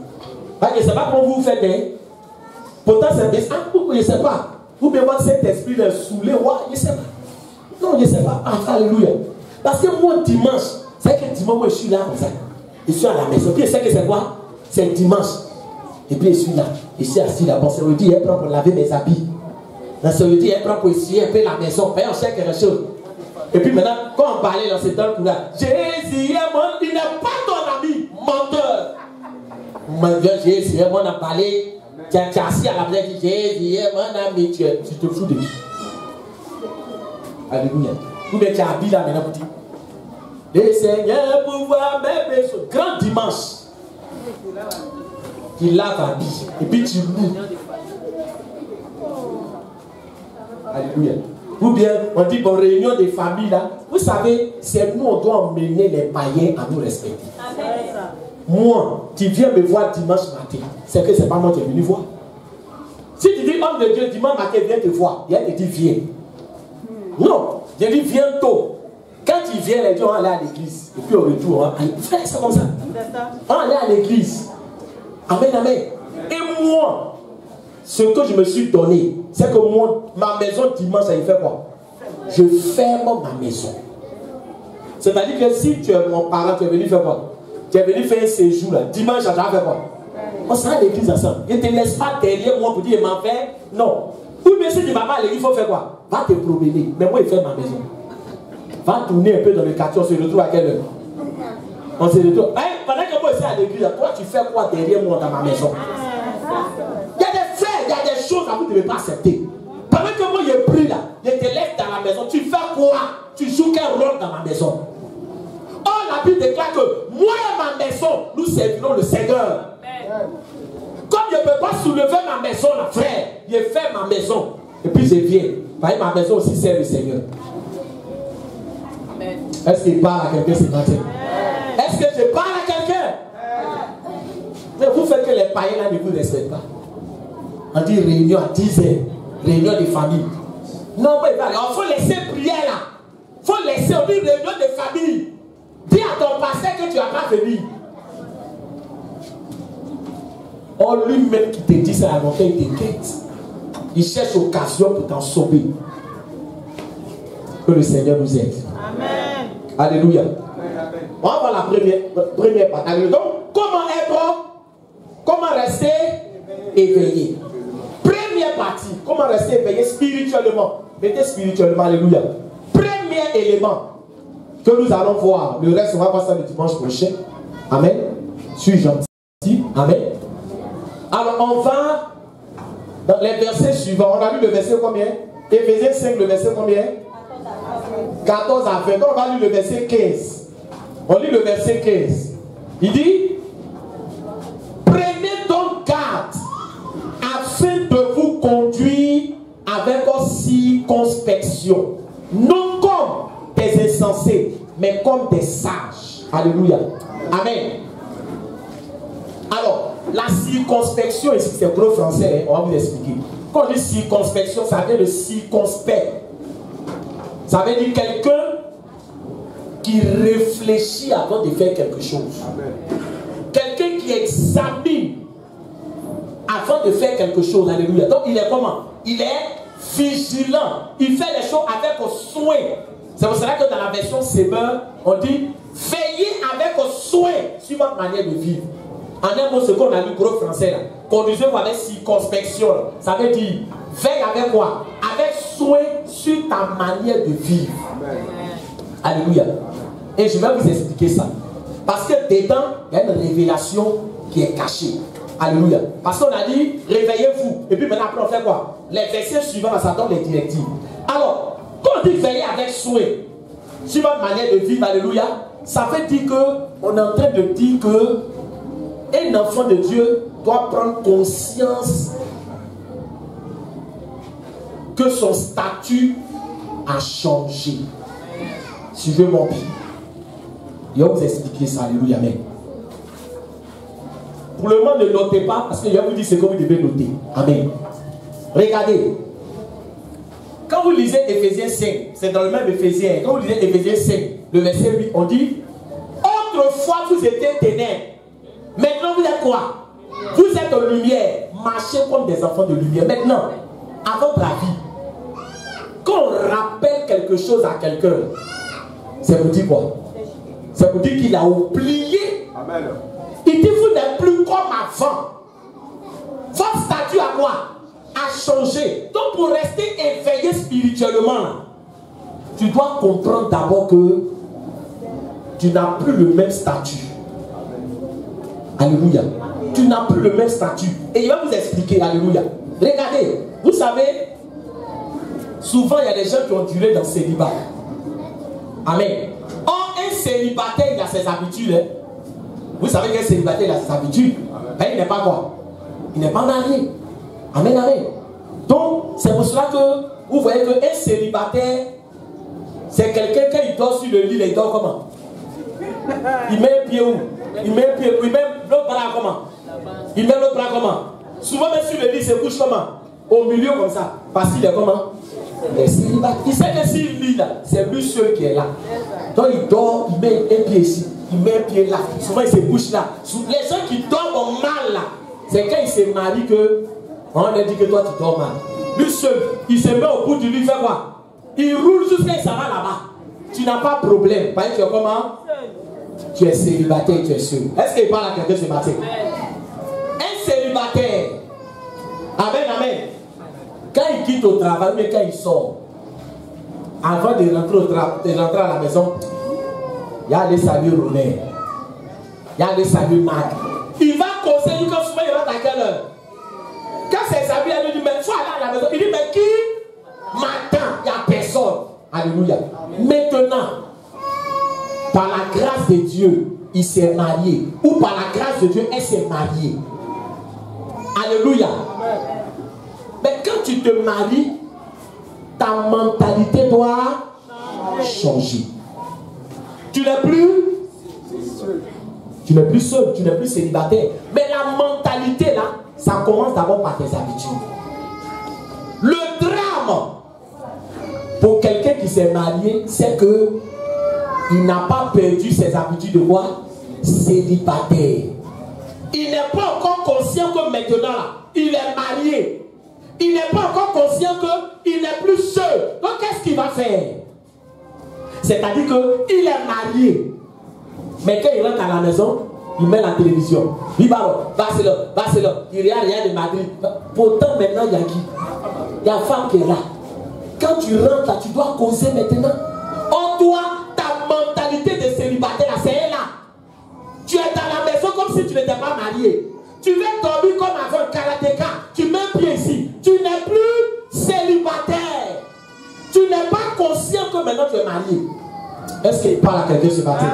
Je ne sais pas comment vous faites, hein? Pourtant, c'est des. Ah, je ne sais pas. Vous pouvez voir cet esprit de saoulé, je ne sais pas. Non, je ne sais pas. Ah, alléluia. Parce que moi, dimanche, c'est que dimanche, moi, je suis là comme ça. Je suis à la maison. Puis, je sais que c'est quoi? C'est dimanche. Et puis, je suis là. Je suis assis là. Bon, c'est le dit, elle prend pour laver mes habits. Dans ce dit, elle prend pour essuyer un peu la maison. On sait quelque chose. Et puis maintenant, quand on parlait dans ce temps là, Jésus est mon, il n'est pas ton ami, menteur. Jésus est mon a parlé, tu es assis à la place, Jésus est mon ami, tu te fous de qui? Alléluia. Vous mettez tu es habillé là maintenant pour dire, le Seigneur pouvoir même ce grand dimanche. Il lave la vie et puis tu loues. Alléluia. Ou bien on dit bon réunion des familles là. Vous savez, c'est nous on doit emmener les païens à nous respecter. Moi, tu viens me voir dimanche matin, c'est que c'est pas moi qui est venu voir. Si tu dis homme de Dieu dimanche matin viens te voir, il te dit viens. Non, je dis viens tôt. Quand il vient, les gens vont aller à l'église. Et puis au retour, frère, c'est comme ça. On va aller à l'église. Amen, amen. Et moi, ce que je me suis donné, c'est que ma maison dimanche, ça y fait quoi? Je ferme ma maison. C'est-à-dire que si tu es mon parent, tu es venu faire quoi? Tu es venu faire un séjour là. Dimanche, ça va faire quoi? On sera à l'église ensemble. Je ne te laisse pas derrière moi pour dire, il m'en fait. Non. Ou bien si tu ne vas pas à l'église, il faut faire quoi? Va te promener. Mais moi, il fait ma maison. Va tourner un peu dans le quartier, on se retrouve à quelle heure? On se retrouve. Pendant que moi, je suis à l'église, toi, tu fais quoi derrière moi dans ma maison? Il y a des faits, il y a des choses que vous ne devez pas accepter. Pendant que moi, je prie là, je te laisse dans la maison, tu fais quoi? Tu joues quel rôle dans ma maison? Oh, la Bible déclare que moi et ma maison, nous servirons le Seigneur. Comme je ne peux pas soulever ma maison, là, frère, je fais ma maison. Et puis je viens. Parce que ma maison aussi sert le Seigneur. Est-ce qu'il parle à quelqu'un ce matin? Est-ce que je parle à quelqu'un? Mais vous faites que les païens là ne vous respectent pas. On dit réunion à 10 heures, réunion de famille. Non, mais il faut laisser prier là. Il faut laisser, on dit réunion de famille. Dis à ton pasteur que tu n'as pas venu. Oh, lui-même qui te dit ça, alors qu'il te quitte. Il cherche occasion pour t'en sauver. Que le Seigneur nous aide. Amen. Alléluia. On va voir la première partie. Donc, comment rester éveillé? Première partie, comment rester éveillé spirituellement. Mettez spirituellement, alléluia. Premier élément que nous allons voir. Le reste, on va voir ça le dimanche prochain. Amen. Suis gentil. Amen. Alors, on va dans les versets suivants. On a lu le verset combien? Éphésiens 5, le verset combien? 14 à 20. On va lire le verset 15. On lit le verset 15. Il dit, prenez donc garde afin de vous conduire avec circonspection, non comme des insensés, mais comme des sages. Alléluia. Amen. Alors, la circonspection ici, c'est gros français, on va vous expliquer. Quand on dit circonspection, ça vient de circonspect. Ça veut dire quelqu'un qui réfléchit avant de faire quelque chose. Quelqu'un qui examine avant de faire quelque chose. Alléluia. Donc il est comment? Il est vigilant. Il fait les choses avec soin. C'est pour cela que dans la version Semer, on dit veillez avec soin sur votre manière de vivre. En un mot, ce qu'on a lu gros français là. Conduisez-vous avec circonspection. Ça veut dire veille avec quoi? Avec soin sur ta manière de vivre. Amen. Alléluia. Et je vais vous expliquer ça. Parce que dedans, il y a une révélation qui est cachée. Alléluia. Parce qu'on a dit, réveillez-vous. Et puis maintenant, après, on fait quoi? Les versets suivants, ça donne les directives. Alors, quand on dit veiller avec soin sur votre manière de vivre, alléluia, ça veut dire qu'on est en train de dire que un enfant de Dieu doit prendre conscience que son statut a changé. Suivez mon pied. Je vais vous expliquer ça. Alléluia. Amen. Pour le moment, ne notez pas parce que je vais vous dire ce que vous devez noter. Amen. Regardez. Quand vous lisez Éphésiens 5, c'est dans le même Éphésiens. Quand vous lisez Éphésiens 5, le verset 8, on dit autrefois vous étiez ténèbres. Maintenant vous êtes quoi? Vous êtes en lumière. Marchez comme des enfants de lumière. Maintenant, à votre avis, quand on rappelle quelque chose à quelqu'un, c'est pour dire quoi? C'est pour dire qu'il a oublié. Amen. Il dit vous n'êtes plus comme avant. Votre statut à quoi? A changé. Donc pour rester éveillé spirituellement, tu dois comprendre d'abord que tu n'as plus le même statut. Alléluia. Tu n'as plus le même statut. Et il va vous expliquer. Alléluia. Regardez, vous savez, souvent il y a des gens qui ont duré dans le célibat. Amen. Or, un célibataire, il a ses habitudes. Hein. Vous savez qu'un célibataire, il a ses habitudes. Ben, il n'est pas quoi? Il n'est pas marié. Amen, amen. Donc, c'est pour cela que vous voyez qu'un célibataire, c'est quelqu'un qui dort sur le lit, il dort comment? Il met un pied où? Il met un pied, il met l'autre bras comment? Il met l'autre bras comment? Souvent, même sur le lit, il se couche comment? Au milieu comme ça. Parce qu'il est comment? Il est célibataire. Il sait que s'il lit là, c'est lui seul qui est là. Donc il dort, il met un pied ici, il met un pied là. Souvent il se couche là. Les gens qui dorment mal là, c'est quand il se marie que on a dit que toi tu dors mal. Lui seul, il se met au bout du lit, il fait quoi? Il roule jusqu'à il s'en va là-bas. Tu n'as pas de problème. Parce que tu es comment? Tu es célibataire, tu es seul. Est-ce qu'il parle à quelqu'un ce matin? Un célibataire. Amen, amen. Quand il quitte au travail, mais quand il sort, avant de rentrer à la maison, il y a les saluts Romain, il y a les saluts Marc. Il va conseiller quand souvent il rentre à quelle heure? Quand ses amis lui disent, mais il faut aller à la maison, il dit, mais qui m'attend? Il n'y a personne. Alléluia. Maintenant, par la grâce de Dieu, il s'est marié. Ou par la grâce de Dieu, elle s'est mariée. Alléluia. Mais quand tu te maries, ta mentalité doit changer. Tu n'es plus seul, tu n'es plus célibataire. Mais la mentalité là, ça commence d'abord par tes habitudes. Le drame pour quelqu'un qui s'est marié, c'est que il n'a pas perdu ses habitudes de quoi? Célibataire. Il n'est pas encore conscient que maintenant là, il est marié. Il n'est pas encore conscient qu'il n'est plus seul. Donc qu'est-ce qu'il va faire? C'est-à-dire qu'il est marié. Mais quand il rentre à la maison, il met la télévision. Barcelone. Il n'y a rien de Madrid. Pourtant maintenant il y a qui? Il y a une femme qui est là. Quand tu rentres là, tu dois causer maintenant. En toi, ta mentalité de célibataire là, c'est elle là. Tu es dans la maison comme si tu n'étais pas marié. Tu veux dormir comme avant un karatéka. Tu mets un pied ici. Tu n'es plus célibataire. Tu n'es pas conscient que maintenant tu es marié. Est-ce qu'il parle à quelqu'un ce matin?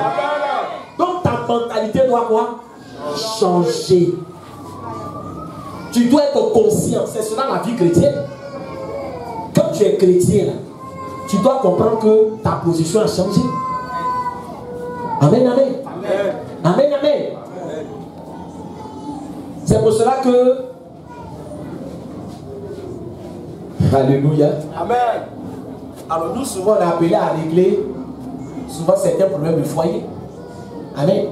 Donc ta mentalité doit quoi? Changer. Tu dois être conscient. C'est cela la vie chrétienne. Quand tu es chrétien, là, tu dois comprendre que ta position a changé. Amen, amen. Amen, amen. C'est pour cela que... Alléluia. Amen. Alors nous, souvent, on est appelé à régler souvent certains problèmes de foyer. Amen.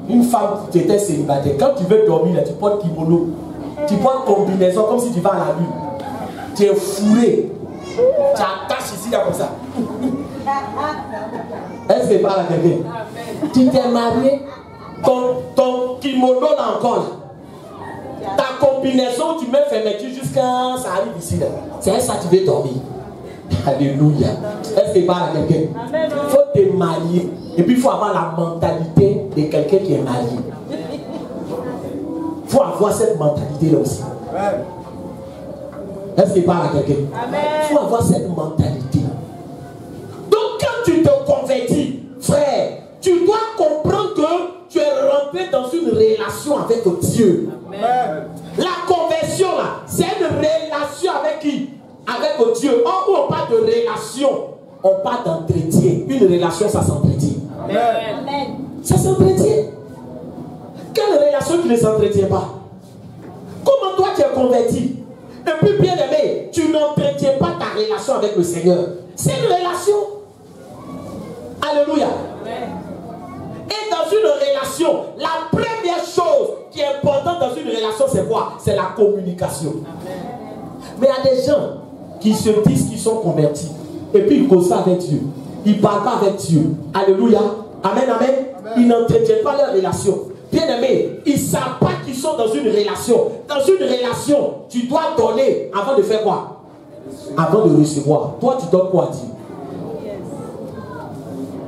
Une femme qui était célibataire, quand tu veux dormir, là, tu portes kimono, tu portes combinaison comme si tu vas à la lune. Tu es fourré. Tu attaches ici, là, comme ça. Est-ce que parle à quelqu'un? Tu t'es marié, ton kimono là encore, là. Ta combinaison, tu mets fermeture jusqu'à ça arrive ici. C'est ça que tu veux dormir. Alléluia. Est-ce qu'il parle à quelqu'un? Il faut te marier. Et puis il faut avoir la mentalité de quelqu'un qui est marié. Il faut avoir cette mentalité-là aussi. Est-ce qu'il parle à quelqu'un? Il faut avoir cette mentalité. Donc quand tu te convertis, frère, tu dois comprendre que tu es rentré dans une relation avec Dieu. Amen. La conversion là, c'est une relation avec qui? Avec Dieu. Or, où on parle de relation, on parle d'entretien. Une relation, ça s'entretient. Amen. Ça s'entretient. Quelle relation qui ne s'entretient pas? Comment toi tu es converti? Et puis bien aimé, tu n'entretiens pas ta relation avec le Seigneur. C'est une relation. Alléluia. Amen. Et dans une relation, la première chose qui est importante dans une relation, c'est quoi? C'est la communication. Amen. Mais il y a des gens qui se disent qu'ils sont convertis. Et puis ils causent avec Dieu. Ils ne parlent pas avec Dieu. Alléluia. Amen, amen. Amen. Ils n'entretiennent pas leur relation. Bien aimé, ils ne savent pas qu'ils sont dans une relation. Dans une relation, tu dois donner avant de faire quoi? Avant de recevoir. Toi, tu donnes quoi à Dieu?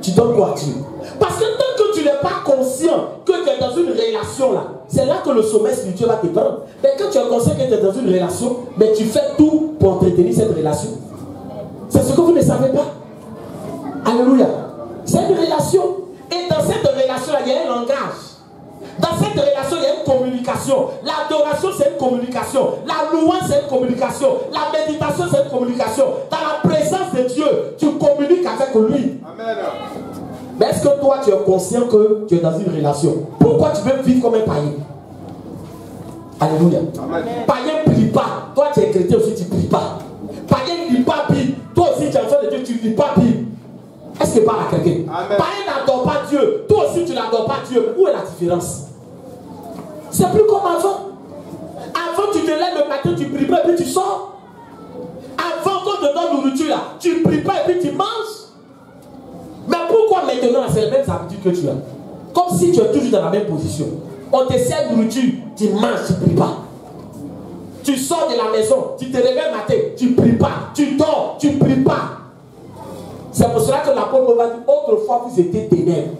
tu donnes quoi à Dieu? Parce que tant que tu n'es pas conscient que tu es dans une relation là, c'est là que le sommet spirituel va te prendre. Mais quand tu es conscient que tu es dans une relation, mais tu fais tout pour entretenir cette relation. C'est ce que vous ne savez pas. Alléluia. C'est une relation. Et dans cette relation-là, il y a un langage. Dans cette relation, il y a une communication. L'adoration, c'est une communication. La louange, c'est une communication. La méditation, c'est une communication. Dans la présence de Dieu, tu communiques avec lui. Amen. Mais est-ce que toi, tu es conscient que tu es dans une relation? Pourquoi tu veux vivre comme un païen? Alléluia. Amen. Païen ne prie pas. Toi, tu es chrétien aussi, tu ne pries pas. Païen ne lit pas Bible. Toi aussi, tu es enfant de Dieu, tu ne lis pas Bible. Est-ce que parle à quelqu'un? Païen n'adore pas Dieu. Toi aussi, tu n'adores pas Dieu. Où est la différence? C'est plus comme avant. Avant, tu te lèves le matin, tu pries pas et puis tu sors. Avant qu'on te donne nourriture là, tu pries pas et puis tu manges. Mais pourquoi maintenant c'est les mêmes habitudes que tu as? Comme si tu es toujours dans la même position. On te sert nourriture, tu manges, tu pries pas. Tu sors de la maison, tu te réveilles matin, tu pries pas. Tu dors, tu pries pas. C'est pour cela que l'apôtre va dire, autrefois vous étiez ténèbres.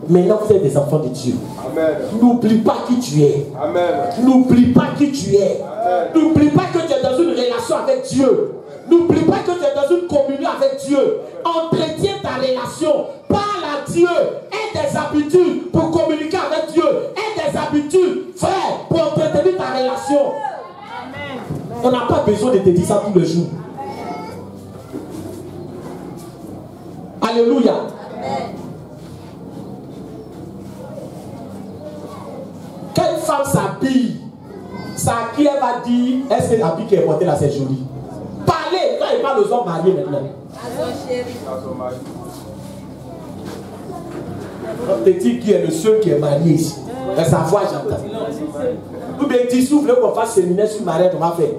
Maintenant vous êtes des enfants de Dieu. N'oublie pas qui tu es. N'oublie pas qui tu es. N'oublie pas que tu es dans une relation avec Dieu. N'oublie pas que tu es dans une communion avec Dieu. Entretiens ta relation. Parle à Dieu. Aie des habitudes pour communiquer avec Dieu. Aie des habitudes, frère, pour entretenir ta relation. On n'a pas besoin de te dire ça tous les jours. Alléluia. Quand une femme s'habille, ça qui elle va dire, est-ce que l'habit qu'elle portée là c'est joli? Parlez, quand il parle aux hommes mariés maintenant. On te dit qui est le seul qui est marié ici. Sa voix j'entends. Ou bien tu souffles qu'on fasse séminaire sur mariage, on va faire.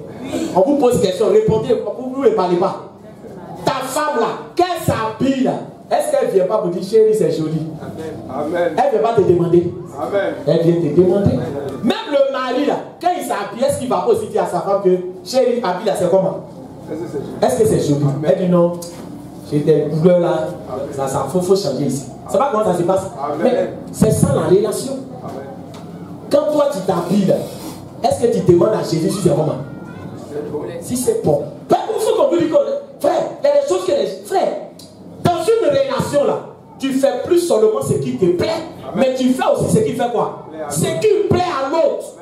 On vous pose question, répondez, vous ne parlez pas. Ta femme là, qu'elle s'habille là, est-ce qu'elle ne vient pas pour dire chérie c'est joli? Amen. Elle ne vient pas te demander. Amen. Elle vient te demander. Amen. Même le mari là, quand il s'habille, est-ce qu'il ne va pas aussi dire à sa femme que chérie habille là c'est comment? Est-ce que c'est joli? Amen. Elle dit non, j'ai des douleurs là, ça faut changer ici. C'est pas comment ça se passe. Amen. Mais c'est ça la relation. Amen. Quand toi tu t'habilles là, est-ce que tu demandes à Jésus si c'est comment? Si c'est bon. Ben, il faut qu'on vous dise, frère, il y a des choses que les frères, dans une relation là, tu fais plus seulement ce qui te plaît, mais tu fais aussi ce qui fait quoi? Ce qui plaît à l'autre.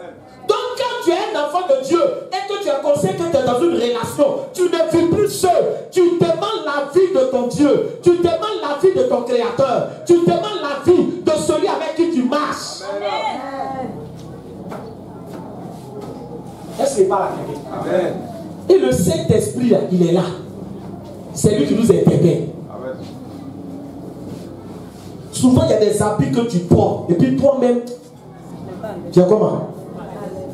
Donc quand tu es un enfant de Dieu et que tu es conscient que tu es dans une relation, tu ne vis plus seul. Tu demandes la vie de ton Dieu. Tu demandes la vie de ton Créateur. Tu demandes la vie de celui avec qui tu marches. Amen. Est-ce qu'il parle à quelqu'un? Amen. Et le Saint-Esprit, il est là. C'est lui qui nous interpelle. Souvent, il y a des habits que tu portes. Et puis toi-même, tu es comment?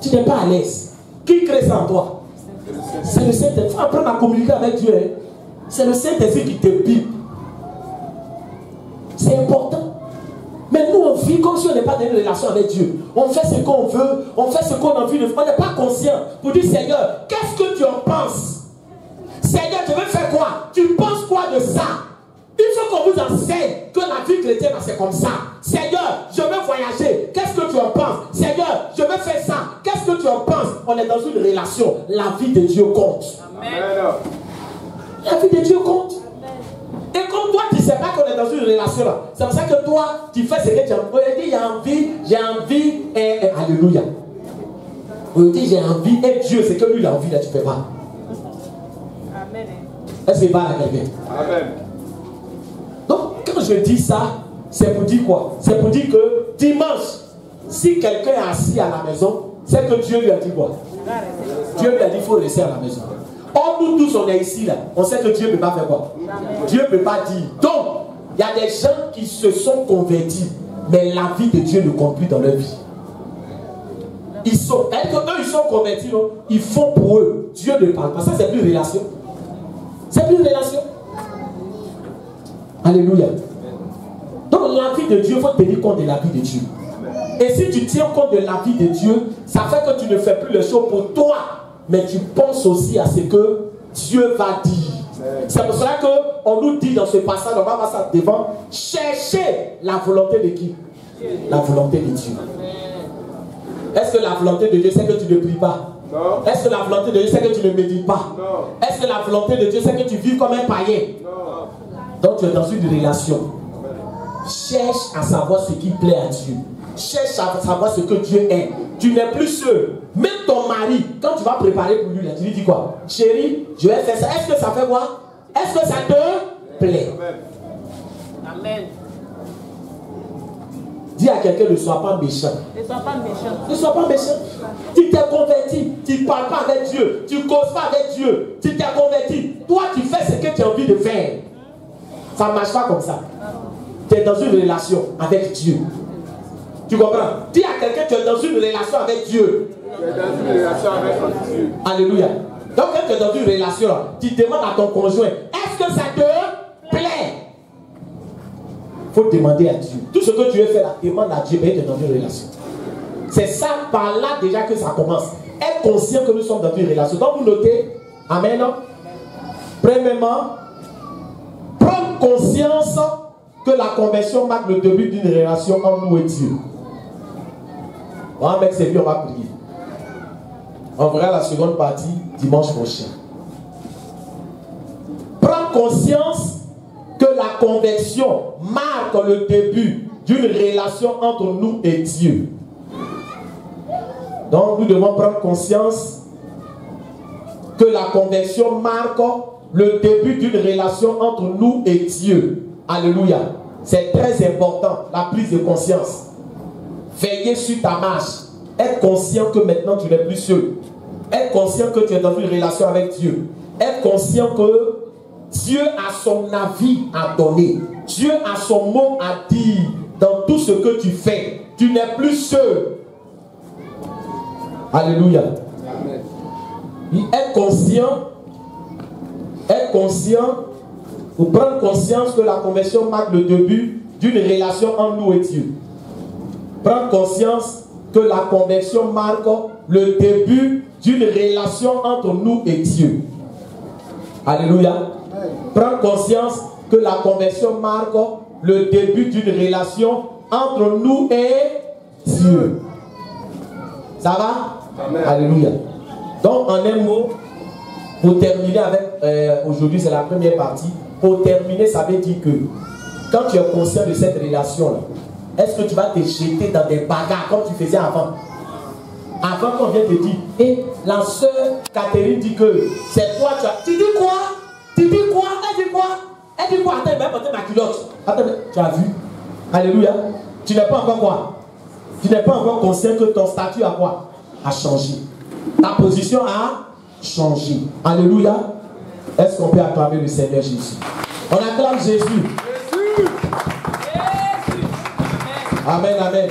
Tu n'es pas à l'aise. Qui crée ça en toi? C'est le Saint-Esprit. Il faut apprendre à communiquer avec Dieu. Hein? C'est le Saint-Esprit qui te pique. C'est important. Mais nous, on vit comme si on n'est pas dans une relation avec Dieu. On fait ce qu'on veut, on fait ce qu'on a envie de faire. On n'est pas conscient pour dire, Seigneur, qu'est-ce que tu en penses? Seigneur, tu veux faire quoi? Tu penses quoi de ça? Il faut qu'on vous enseigne que la vie chrétienne, c'est comme ça. Seigneur, je veux voyager. Qu'est-ce que tu en penses? Seigneur, je veux faire ça. Qu'est-ce que tu en penses? On est dans une relation. La vie de Dieu compte. Amen. La vie de Dieu compte. Et comme toi, tu ne sais pas qu'on est dans une relation là. C'est pour ça que toi, tu fais ce que tu as envie. On dit, j'ai envie, alléluia. On dit, j'ai envie, et Dieu, c'est que lui, il a envie, là, tu ne fais pas. Amen. Est-ce qu'il parle à quelqu'un? Amen. Donc, quand je dis ça, c'est pour dire quoi? C'est pour dire que dimanche, si quelqu'un est assis à la maison, c'est que Dieu lui a dit quoi? Dieu lui a dit, il faut rester à la maison. Or, nous tous, on est ici, là. On sait que Dieu ne peut pas faire quoi? Dieu ne peut pas dire. Donc, il y a des gens qui se sont convertis, mais la vie de Dieu ne compte plus dans leur vie. Ils sont, eux, ils sont convertis, non? Ils font pour eux. Dieu ne parle pas. Ça, c'est plus relation. C'est plus relation. Alléluia. Donc, la vie de Dieu, il faut tenir compte de la vie de Dieu. Et si tu tiens compte de la vie de Dieu, ça fait que tu ne fais plus les choses pour toi, mais tu penses aussi à ce que Dieu va dire. C'est pour cela qu'on nous dit dans ce passage, on va voir ça devant, cherchez la volonté de qui? La volonté de Dieu. Est-ce que la volonté de Dieu, c'est que tu ne pries pas? Non. Est-ce que la volonté de Dieu, c'est que tu ne médites pas? Non. Est-ce que la volonté de Dieu, c'est que tu vis comme un païen? Non. Donc tu es dans une relation. Cherche à savoir ce qui plaît à Dieu. Cherche à savoir ce que Dieu aime. Tu n'es plus seul. Même ton mari, quand tu vas préparer pour lui, là, tu lui dis quoi? Chérie, je vais faire ça. Est-ce que ça fait quoi? Est-ce que ça te plaît? Amen. Dis à quelqu'un, ne sois pas méchant. Ne sois pas méchant. Ne sois pas méchant. Tu t'es converti. Tu ne parles pas avec Dieu. Tu ne causes pas avec Dieu. Tu t'es converti. Toi, tu fais ce que tu as envie de faire. Ça ne marche pas comme ça. Tu es dans une relation avec Dieu. Tu comprends? Dis à quelqu'un, tu es dans une relation avec Dieu. Tu es dans une relation avec Dieu. Alléluia. Donc quand tu es dans une relation, tu demandes à ton conjoint, est-ce que ça te plaît? Il faut demander à Dieu. Tout ce que tu veux faire, là, demande à Dieu, mais tu es dans une relation. C'est ça, par là déjà que ça commence. Être conscient que nous sommes dans une relation. Donc vous notez, amen. Premièrement, prendre conscience que la conversion marque le début d'une relation entre nous et Dieu. On va mettre ses vies, on va prier. On verra la seconde partie dimanche prochain. Prendre conscience que la conversion marque le début d'une relation entre nous et Dieu. Donc nous devons prendre conscience que la conversion marque le début d'une relation entre nous et Dieu. Alléluia. C'est très important, la prise de conscience. Veiller sur ta marche. Être conscient que maintenant tu n'es plus seul. Être conscient que tu es dans une relation avec Dieu. Être conscient que Dieu a son avis à donner. Dieu a son mot à dire dans tout ce que tu fais. Tu n'es plus seul. Alléluia. Amen. Être conscient, ou prendre conscience que la conversion marque le début d'une relation entre nous et Dieu. Prendre conscience que la conversion marque le début d'une relation entre nous et Dieu. Alléluia. Prendre conscience que la conversion marque le début d'une relation entre nous et Dieu. Ça va? Amen. Alléluia. Donc en un mot, pour terminer avec, aujourd'hui c'est la première partie, pour terminer ça veut dire que quand tu es conscient de cette relation-là, est-ce que tu vas te jeter dans des bagarres comme tu faisais avant? Avant qu'on vienne te dire, et la soeur Catherine dit que c'est toi, tu dis quoi? Tu dis quoi? Elle dit quoi? Elle dit quoi? Attends, elle va porter ma culotte. Attends, tu as vu? Alléluia. Tu n'es pas encore quoi? Tu n'es pas encore conscient que ton statut a quoi? A changé. Ta position a changé. Alléluia. Est-ce qu'on peut acclamer le Seigneur Jésus? On acclame Jésus. Jésus. Amen, amen.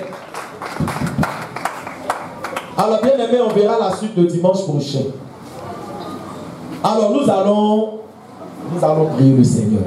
Alors bien aimé, on verra la suite le dimanche prochain. Alors nous allons prier le Seigneur.